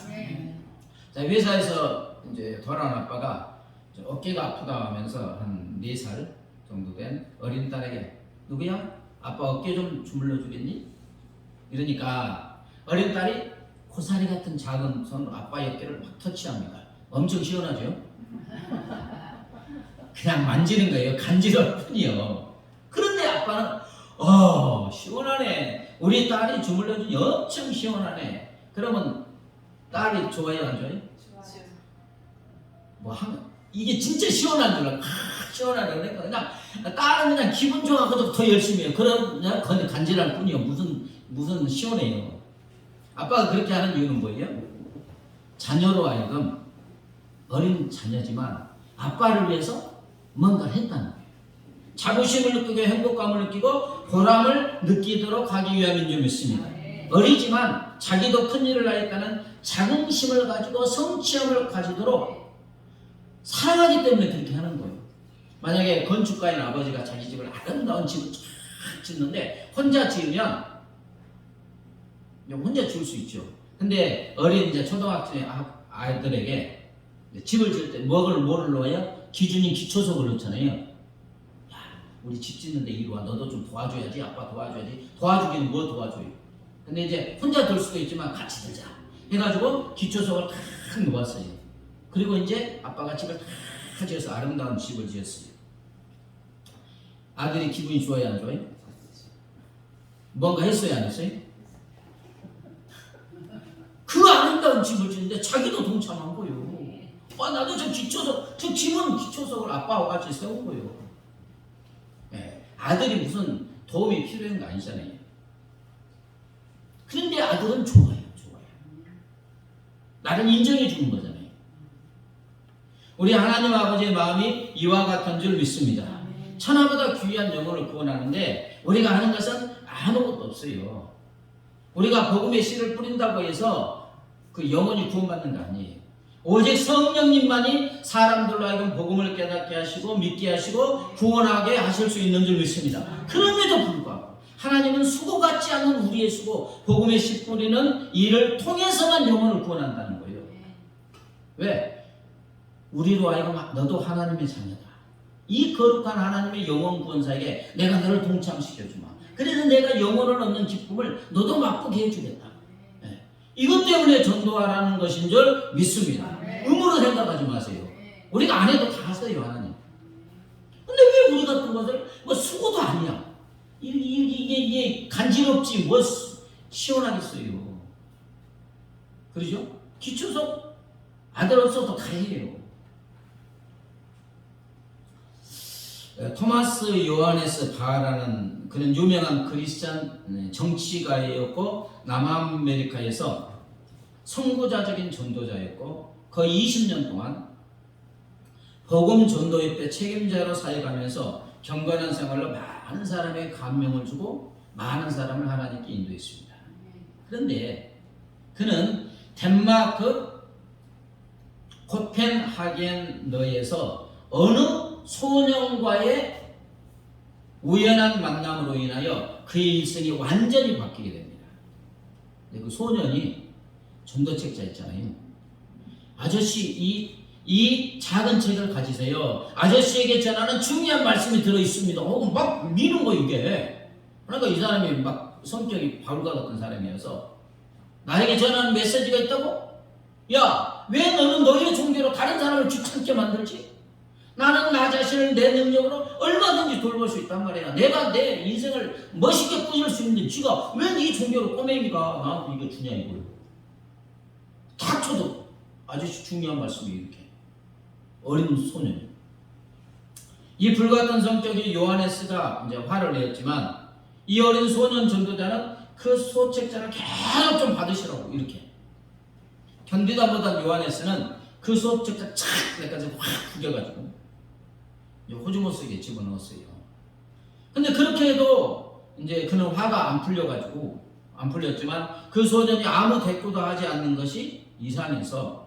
자, 회사에서 이제 돌아온 아빠가 어깨가 아프다 하면서 한 4살 정도 된 어린 딸에게, 누구야? 아빠 어깨 좀 주물러 주겠니? 이러니까 어린 딸이 고사리 같은 작은 손으로 아빠의 어깨를 막 터치합니다. 엄청 시원하죠? 그냥 만지는 거예요. 간지러울 뿐이요. 그런데 아빠는 시원하네. 우리 딸이 주물러주니 엄청 시원하네. 그러면 딸이 좋아요, 안 좋아요? 좋아요. 이게 진짜 시원한 줄 알고 시원하네. 그러니까 그냥 딸은 그냥 기분 좋아가지고 더 열심히 해요. 그럼 그냥 간지러울 뿐이요. 무슨 시원해요. 아빠가 그렇게 하는 이유는 뭐예요? 자녀로 하여금, 어린 자녀지만 아빠를 위해서 뭔가를 했다는 거예요. 자부심을 느끼고 행복감을 느끼고 보람을 느끼도록 하기 위함인 줄 믿습니다. 어리지만 자기도 큰 일을 하였다는 자긍심을 가지고 성취함을 가지도록 사랑하기 때문에 그렇게 하는 거예요. 만약에 건축가인 아버지가 자기 집을 아름다운 집을 쫙 짓는데 혼자 지으면 혼자 지을 수 있죠. 근데 어린 이제 초등학생 아이들에게 집을 지을 때 뭐를 넣어요? 기준이 기초석을 넣잖아요. 야, 우리 집 짓는데 이리 와. 너도 좀 도와줘야지. 아빠 도와줘야지. 도와주기는 뭐 도와줘요? 근데 이제 혼자 들 수도 있지만 같이 들자 해가지고 기초석을 탁 놓았어요. 그리고 이제 아빠가 집을 탁 지어서 아름다운 집을 지었어요. 아들이 기분이 좋아요, 안 좋아요? 뭔가 했어요, 안 했어요? 그 아름다운 집을 짓는데 자기도 동참한 거예요. 나도 저 집은 기초석을 아빠와 같이 세운 거예요. 네, 아들이 무슨 도움이 필요한 거 아니잖아요. 그런데 아들은 좋아요. 나를 인정해 주는 거잖아요. 우리 하나님 아버지의 마음이 이와 같은 줄 믿습니다. 천하보다 귀한 영혼을 구원하는데 우리가 하는 것은 아무것도 없어요. 우리가 복음의 씨를 뿌린다고 해서 그 영혼이 구원받는 거 아니에요. 오직 성령님만이 사람들로 하여금 복음을 깨닫게 하시고 믿게 하시고 구원하게 하실 수 있는 줄 믿습니다. 그럼에도 불구하고 하나님은 수고 같지 않은 우리의 수고, 복음의 씨 뿌리는 일을 통해서만 영혼을 구원한다는 거예요. 왜? 우리로 하여금 너도 하나님의 자녀다. 이 거룩한 하나님의 영혼 구원사에게 내가 너를 동참시켜주마. 그래서 내가 영혼을 얻는 기쁨을 너도 맛보게 해주겠다. 이것 때문에 전도하라는 것인 줄 믿습니다. 의무로 생각하지 마세요. 우리가 안 해도 다 하세요, 하나님. 근데 왜 우리 같은 것을 뭐 수고도 아니야. 이게 간지럽지 뭐 시원하겠어요. 그러죠? 기초서 아들 없어도 다 해요. 토마스 요하네스 바라는 그런 유명한 크리스찬 정치가였고 남아메리카에서 선구자적인 전도자였고 거의 20년 동안 복음 전도협회 책임자로 사역하면서 경건한 생활로 많은 사람에게 감명을 주고 많은 사람을 하나님께 인도했습니다. 그런데 그는 덴마크 코펜하겐너에서 어느 소년과의 우연한 만남으로 인하여 그의 일생이 완전히 바뀌게 됩니다. 그 소년이 전도책자 있잖아요. 아저씨 이 작은 책을 가지세요. 아저씨에게 전하는 중요한 말씀이 들어있습니다. 막 미는 거 이게. 그러니까 이 사람이 막 성격이 바울과 같은 사람이어서 나에게 전하는 메시지가 있다고? 야, 왜 너는 너의 종교로 다른 사람을 귀찮게 만들지? 나는 나 자신을 내 능력으로 얼마든지 돌볼 수 있단 말이야. 내가 내 인생을 멋있게 꾸밀 수 있는데 지가 왜 네 종교로 꼬맹이가 나한테 이거 주냐 이거요. 닥쳐도 아저씨 중요한 말씀이 이렇게. 어린 소년. 이 불같은 성격이 요하네스가 이제 화를 내었지만 이 어린 소년 전도자는 그 소책자를 계속 좀 받으시라고 이렇게. 견디다 보다 요하네스는 그 소책자 착 내까지 확 구겨가지고 호주못 쓰게 집어넣었어요. 근데 그렇게 해도 이제 그는 화가 안 풀렸지만 그 소년이 아무 대꾸도 하지 않는 것이 이상해서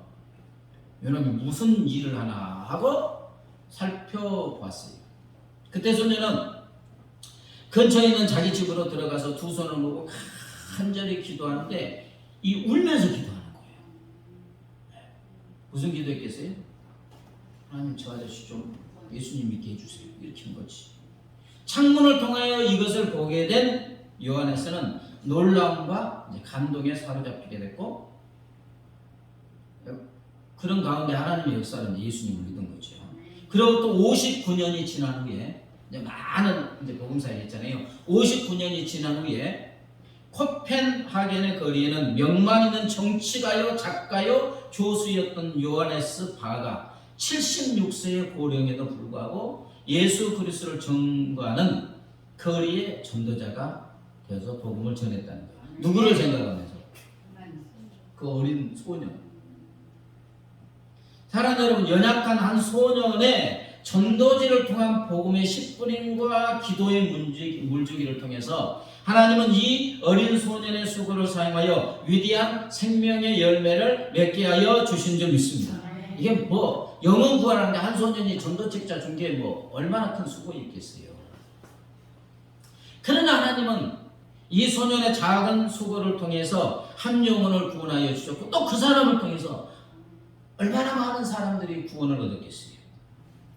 이놈이 무슨 일을 하나 하고 살펴봤어요. 그때 소년은 근처에 있는 자기 집으로 들어가서 두 손을 모으고 간절히 기도하는데 울면서 기도하는 거예요. 무슨 기도했겠어요? 하나님 저 아저씨 좀 예수님 믿게 해주세요. 이렇게 한 거지. 창문을 통하여 이것을 보게 된 요하네스는 놀라움과 감동에 사로잡히게 됐고 그런 가운데 하나님의 역사는 예수님을 믿은 거죠. 그리고 또 59년이 지난 후에 많은 복음사에 있잖아요. 59년이 지난 후에 코펜하겐의 거리에는 명망 있는 정치가요, 작가요, 교수였던 요하네스 바가 76세의 고령에도 불구하고 예수 그리스도를 전거하는 거리의 전도자가 되어서 복음을 전했다는 거예요. 누구를 생각하면서? 그 어린 소년. 사랑하는 여러분, 연약한 한 소년의 전도지를 통한 복음의 씨뿌림과 기도의 물주기를 통해서 하나님은 이 어린 소년의 수고를 사용하여 위대한 생명의 열매를 맺게 하여 주신 줄 믿습니다. 이게 뭐 영혼 구하는데 한 소년이 전도책자 준 게 뭐 얼마나 큰 수고였겠어요. 그러나 하나님은 이 소년의 작은 수고를 통해서 한 영혼을 구원하여 주셨고 또 그 사람을 통해서 얼마나 많은 사람들이 구원을 얻었겠어요.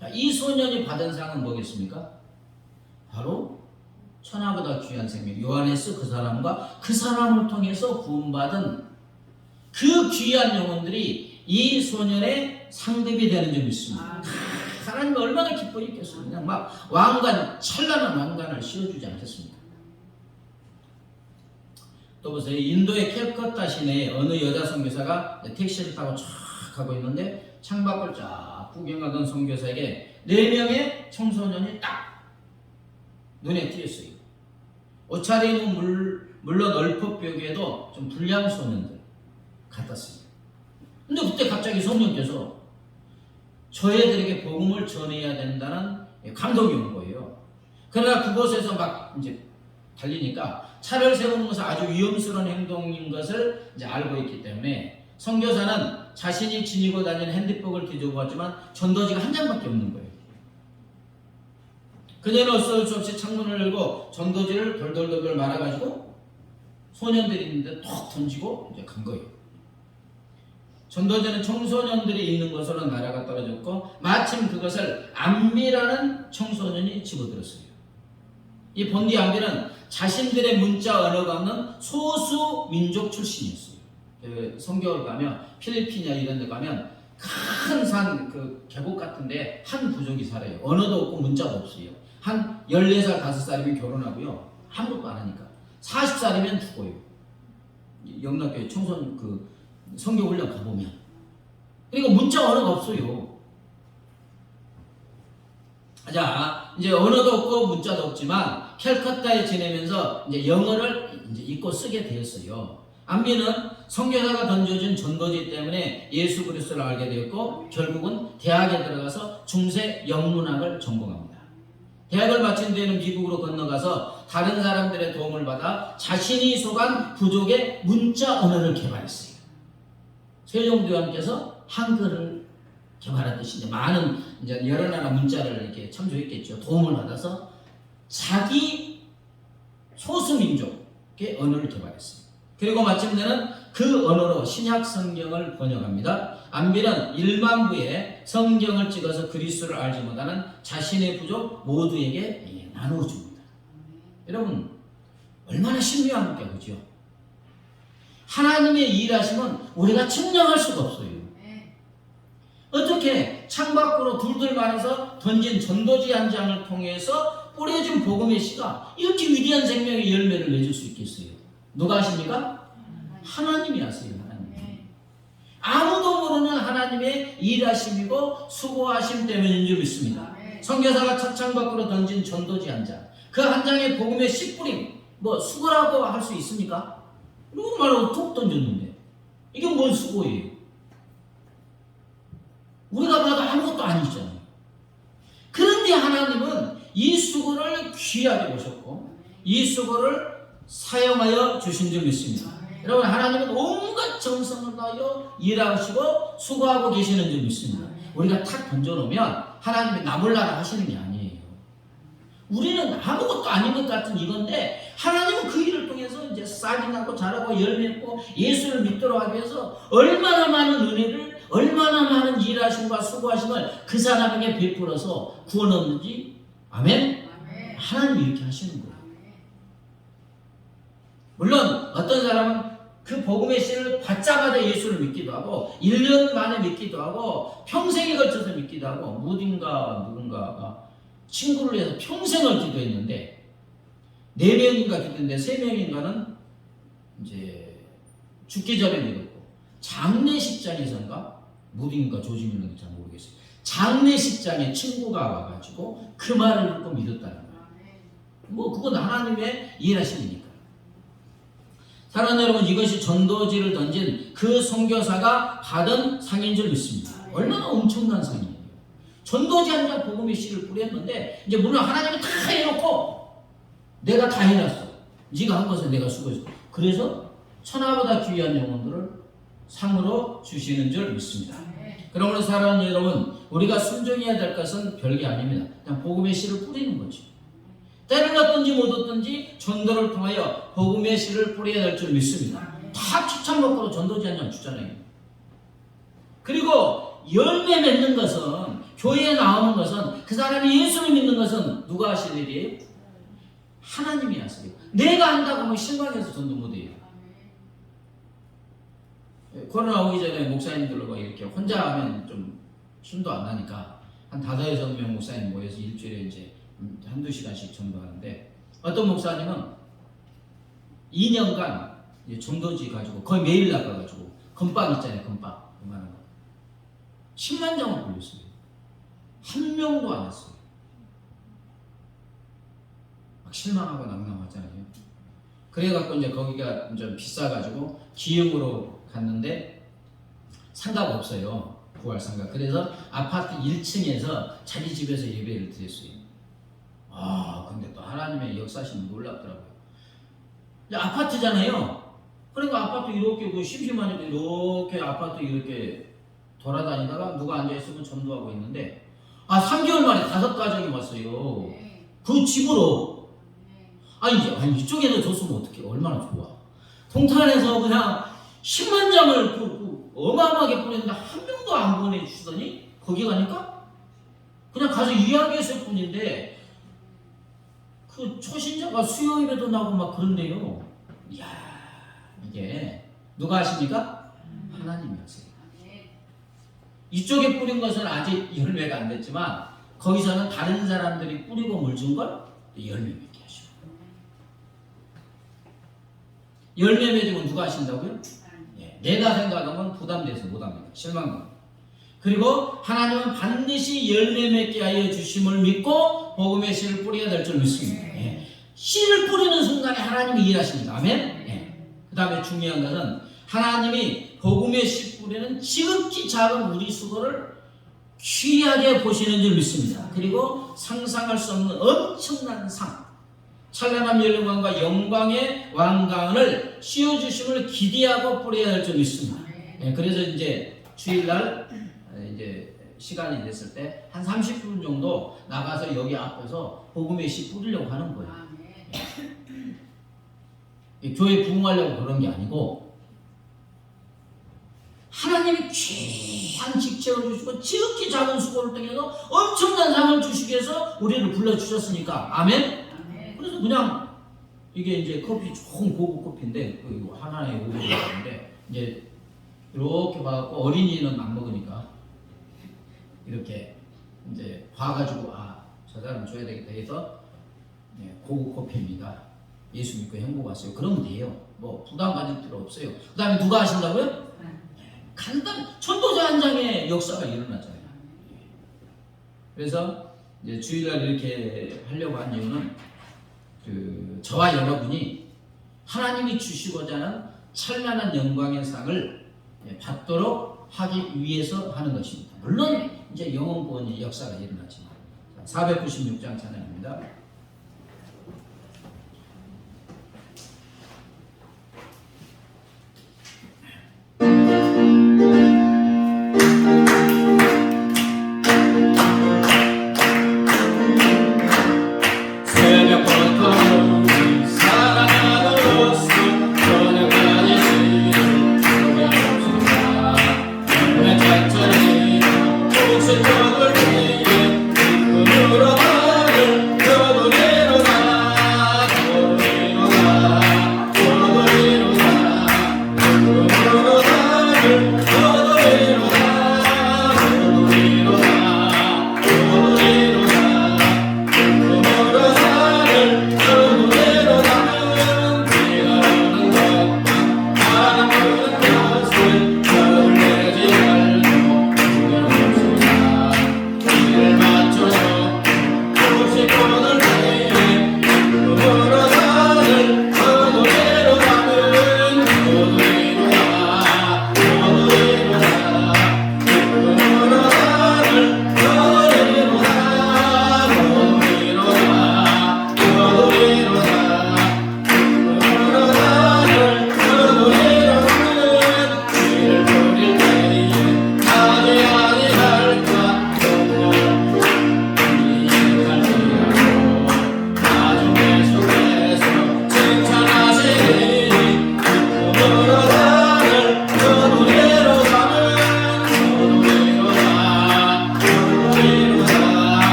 자, 이 소년이 받은 상은 뭐겠습니까? 바로 천하보다 귀한 생명 요하네스 그 사람과 그 사람을 통해서 구원받은 그 귀한 영혼들이 이 소년의 상급이 되는 줄 믿습니다. 하나님 얼마나 기뻐했겠어요. 그냥 막 찬란한 왕관을 씌워주지 않겠습니까? 또 보세요. 인도의 캘커타 시내에 어느 여자 선교사가 택시를 타고 쫙 가고 있는데 창밖을 쫙 구경하던 선교사에게 4명의 청소년이 딱 눈에 띄었어요. 옷차림은 물론 얼핏 보기에도 좀 불량 소년들 같았습니다. 근데 그때 갑자기 성령께서 저희들에게 복음을 전해야 된다는 감동이 온 거예요. 그러나 그곳에서 막 이제 달리니까 차를 세우는 것은 아주 위험스러운 행동인 것을 이제 알고 있기 때문에 선교사는 자신이 지니고 다니는 핸드백을 뒤져보았지만 전도지가 한 장밖에 없는 거예요. 그녀는 어쩔 수 없이 창문을 열고 전도지를 돌돌돌 말아가지고 소년들이 있는데 톡 던지고 이제 간 거예요. 전도지는 청소년들이 있는 곳으로 나라가 떨어졌고 마침 그것을 안비라는 청소년이 집어들었어요. 이 본디 안비는 자신들의 문자 언어가 없는 소수 민족 출신이었어요. 성경을 가면 필리핀이나 이런 데 가면 큰 산 그 계곡 같은데 한 부족이 살아요. 언어도 없고 문자도 없어요. 한 14살 5살이면 결혼하고요. 아무것도 안 하니까 40살이면 죽어요. 영락교회 청소년 그 성교훈련 가보면. 그리고 문자 언어가 없어요. 자, 이제 언어도 없고 문자도 없지만 캘커타에 지내면서 이제 영어를 이제 읽고 쓰게 되었어요. 안비는 선교사가 던져준 전도지 때문에 예수 그리스도를 알게 되었고 결국은 대학에 들어가서 중세 영문학을 전공합니다. 대학을 마친 뒤에는 미국으로 건너가서 다른 사람들의 도움을 받아 자신이 속한 부족의 문자 언어를 개발했어요. 세종대왕께서 한글을 개발했듯이 이제 많은 이제 여러 나라 문자를 이렇게 참조했겠죠. 도움을 받아서 자기 소수민족의 언어를 개발했어요. 그리고 마침내는 그 언어로 신약 성경을 번역합니다. 안비는 1만 부에 성경을 찍어서 그리스도를 알지 못하는 자신의 부족 모두에게 나누어 줍니다. 여러분 얼마나 신비합니까, 그죠? 하나님의 일하심은 우리가 측량할 수가 없어요. 어떻게 창밖으로 둘둘 말아서 던진 전도지 한 장을 통해서 뿌려진 복음의 씨가 이렇게 위대한 생명의 열매를 맺을 수 있겠어요? 누가 하십니까? 하나님이 하세요. 하나님. 아무도 모르는 하나님의 일하심이고 수고하심 때문인 줄 믿습니다. 선교사가 차창 밖으로 던진 전도지 한 장, 그 한 장의 복음의 씨 뿌림, 뭐 수고라고 할 수 있습니까? 누구 말로 툭 던졌는데 이게 뭔 수고예요? 우리가 봐도 아무것도 아니잖아요. 그런데 하나님은 이 수고를 귀하게 보셨고 이 수고를 사용하여 주신 줄 믿습니다. 여러분 하나님은 온갖 정성을 다하여 일하시고 수고하고 계시는 줄 믿습니다. 우리가 탁 던져놓으면 하나님이 나몰라라 하시는 게 아니에요. 우리는 아무것도 아닌 것 같은 이건데 하나님은 그 일을 통해서 이제 싹이 나고 자라고 열매맺고 예수를 믿도록 하기 위해서 얼마나 많은 은혜를 얼마나 많은 일하심과 수고하심을 그 사람에게 베풀어서 구원 얻는지. 아멘? 하나님이 이렇게 하시는 거예요. 물론 어떤 사람은 그 복음의 씨를 받자마자 예수를 믿기도 하고 1년 만에 믿기도 하고 평생에 걸쳐서 믿기도 하고 무딘가 누군가가 친구를 해서 평생을 기도했는데 4명인가 기도했는데 3명인가는 이제 죽기 전에 믿었고 장례식장에서인가 무딘가 조지밀런지 잘 모르겠어요. 장례식장에 친구가 와가지고 그 말을 듣고 믿었다는 거예요. 뭐 그건 하나님의 일하심이니까. 사랑하는 여러분, 이것이 전도지를 던진 그 선교사가 받은 상인 줄 믿습니다. 얼마나 엄청난 상이에요. 전도지 한 장 복음의 씨를 뿌렸는데 이제 물론 하나님이 다 해놓고 내가 다 해놨어. 네가 한 것은 내가 수고했어. 그래서 천하보다 귀한 영혼들을 상으로 주시는 줄 믿습니다. 그러므로 사랑하는 여러분, 우리가 순종해야 될 것은 별게 아닙니다. 그냥 복음의 씨를 뿌리는 거죠. 때를 얻든지 못 얻든지 전도를 통하여 복음의 씨를 뿌려야 될 줄 믿습니다. 다 추천 먹고로 전도지 한 장 주잖아요. 그리고 열매 맺는 것은, 교회에 나오는 것은, 그 사람이 예수를 믿는 것은 누가 하실 일이에요? 하나님이 하세요. 내가 한다고 하면 실망해서 전도 못해요. 코로나 오기 전에 목사님들과 이렇게 혼자 하면 좀 힘도 안 나니까 한 5-6명 목사님 모여서 일주일에 이제 한두 시간씩 전도하는데 어떤 목사님은 2년간 전도지 가지고 거의 매일 나가가지고 건빵 있잖아요. 건빵 그만한 거 10만 장을 돌렸어요. 한 명도 안 했어요. 막 실망하고 낭낭하잖아요. 그래갖고 이제 거기가 좀 비싸가지고 기흥으로 갔는데 상가가 없어요. 부활상가. 그래서 아파트 1층에서 자기 집에서 예배를 드렸어요. 근데 또 하나님의 역사심이 놀랍더라고요. 이제 아파트잖아요. 그러니까 아파트 이렇게 그 심심하니까 이렇게 아파트 이렇게 돌아다니다가 누가 앉아있으면 전도하고 있는데 3개월 만에 5가정이 왔어요. 그 집으로. 아니 이쪽에서 줬으면 어떡해. 얼마나 좋아. 동탄에서 그냥 10만 장을 어마어마하게 보냈는데 한 명도 안 보내주시더니 거기 가니까 그냥 가서 이야기했을 뿐인데 그 초신자가 수요 예배도 나고 막 그런데요. 이야, 이게 누가 하십니까? 하나님이 하세요. 이쪽에 뿌린 것은 아직 열매가 안 됐지만 거기서는 다른 사람들이 뿌리고 물준 걸 열매 맺게 하시고. 열매 맺으면 누가 하신다고요? 내가 생각하면 부담돼서 못합니다. 실망됩니다. 그리고 하나님은 반드시 열매 맺게 하여 주심을 믿고 복음의 씨를 뿌려야 될 줄 믿습니다. 씨를 뿌리는 순간에 하나님이 일하십니다. 아멘? 그 다음에 중요한 것은 하나님이 복음의 씨 뿌리는 지극히 작은 우리 수고를 귀하게 보시는 줄 믿습니다. 그리고 상상할 수 없는 엄청난 상, 찬란한 멸망과 영광의 왕관을 씌워주심을 기대하고 뿌려야 할 줄 믿습니다. 그래서 이제 주일날 이제 시간이 됐을 때 한 30분 정도 나가서 여기 앞에서 복음의 씨 뿌리려고 하는 거예요. 교회 부흥하려고 그런 게 아니고 하나님이 귀한 직책을 주시고 지극히 작은 수고를 통해서 엄청난 상을 주시기 위해서 우리를 불러주셨으니까. 아멘? 그래서 그냥 이게 이제 커피 좋은 고급 커피인데 하나의 오백이 있는데 이제 이렇게 봐갖고 어린이는 안 먹으니까 이렇게 이제 봐가지고 저 사람 줘야 되겠다 해서 고급 커피입니다. 예수 믿고 행복 왔어요. 그러면 돼요. 뭐 부담 가질 필요 없어요. 그 다음에 누가 하신다고요? 간단 전도자 한 장의 역사가 일어나잖아요. 그래서 이제 주일날 이렇게 하려고 한 이유는 저와 여러분이 하나님이 주시고자 하는 찬란한 영광의 상을 받도록 하기 위해서 하는 것입니다. 물론 이제 영혼 구원의 역사가 일어나지만. 496장 찬양입니다.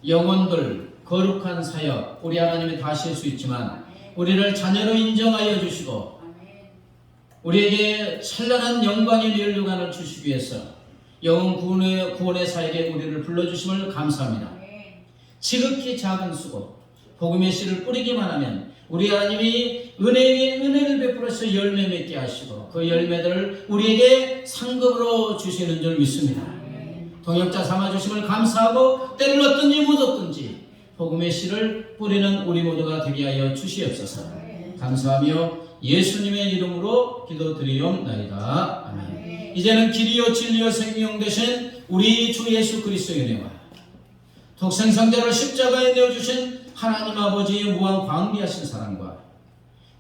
영혼들 거룩한 사역 우리 하나님이 다 하실 수 있지만 우리를 자녀로 인정하여 주시고 우리에게 찬란한 영광의 면류관을 주시기 위해서 영혼 구원의 사역에 우리를 불러주심을 감사합니다. 지극히 작은 수고, 복음의 씨를 뿌리기만 하면 우리 하나님이 은혜 위에 은혜를 베풀어서 열매 맺게 하시고 그 열매들을 우리에게 상급으로 주시는 줄 믿습니다. 동역자 삼아주심을 감사하고 때를 얻든지 못 얻든지 복음의 씨를 뿌리는 우리 모두가 되게 하여 주시옵소서. 감사하며 예수님의 이름으로 기도드리옵나이다. 아멘. 이제는 길이요 진리요 생명 되신 우리 주 예수 그리스도의 은혜와 독생성자를 십자가에 내어주신 하나님 아버지의 무한 광대하신 사랑과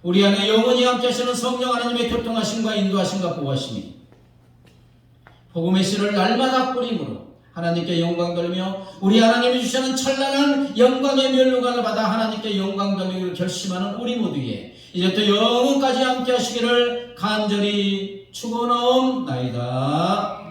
우리 안에 영원히 함께 하시는 성령 하나님의 교통하심과 인도하심과 보호하심이 복음의 씨를 날마다 뿌림으로 하나님께 영광 돌리며 우리 하나님이 주시는 찬란한 영광의 면류관을 받아 하나님께 영광 돌리기를 결심하는 우리 모두에 이제부터 영원까지 함께 하시기를 간절히 축원하옵나이다.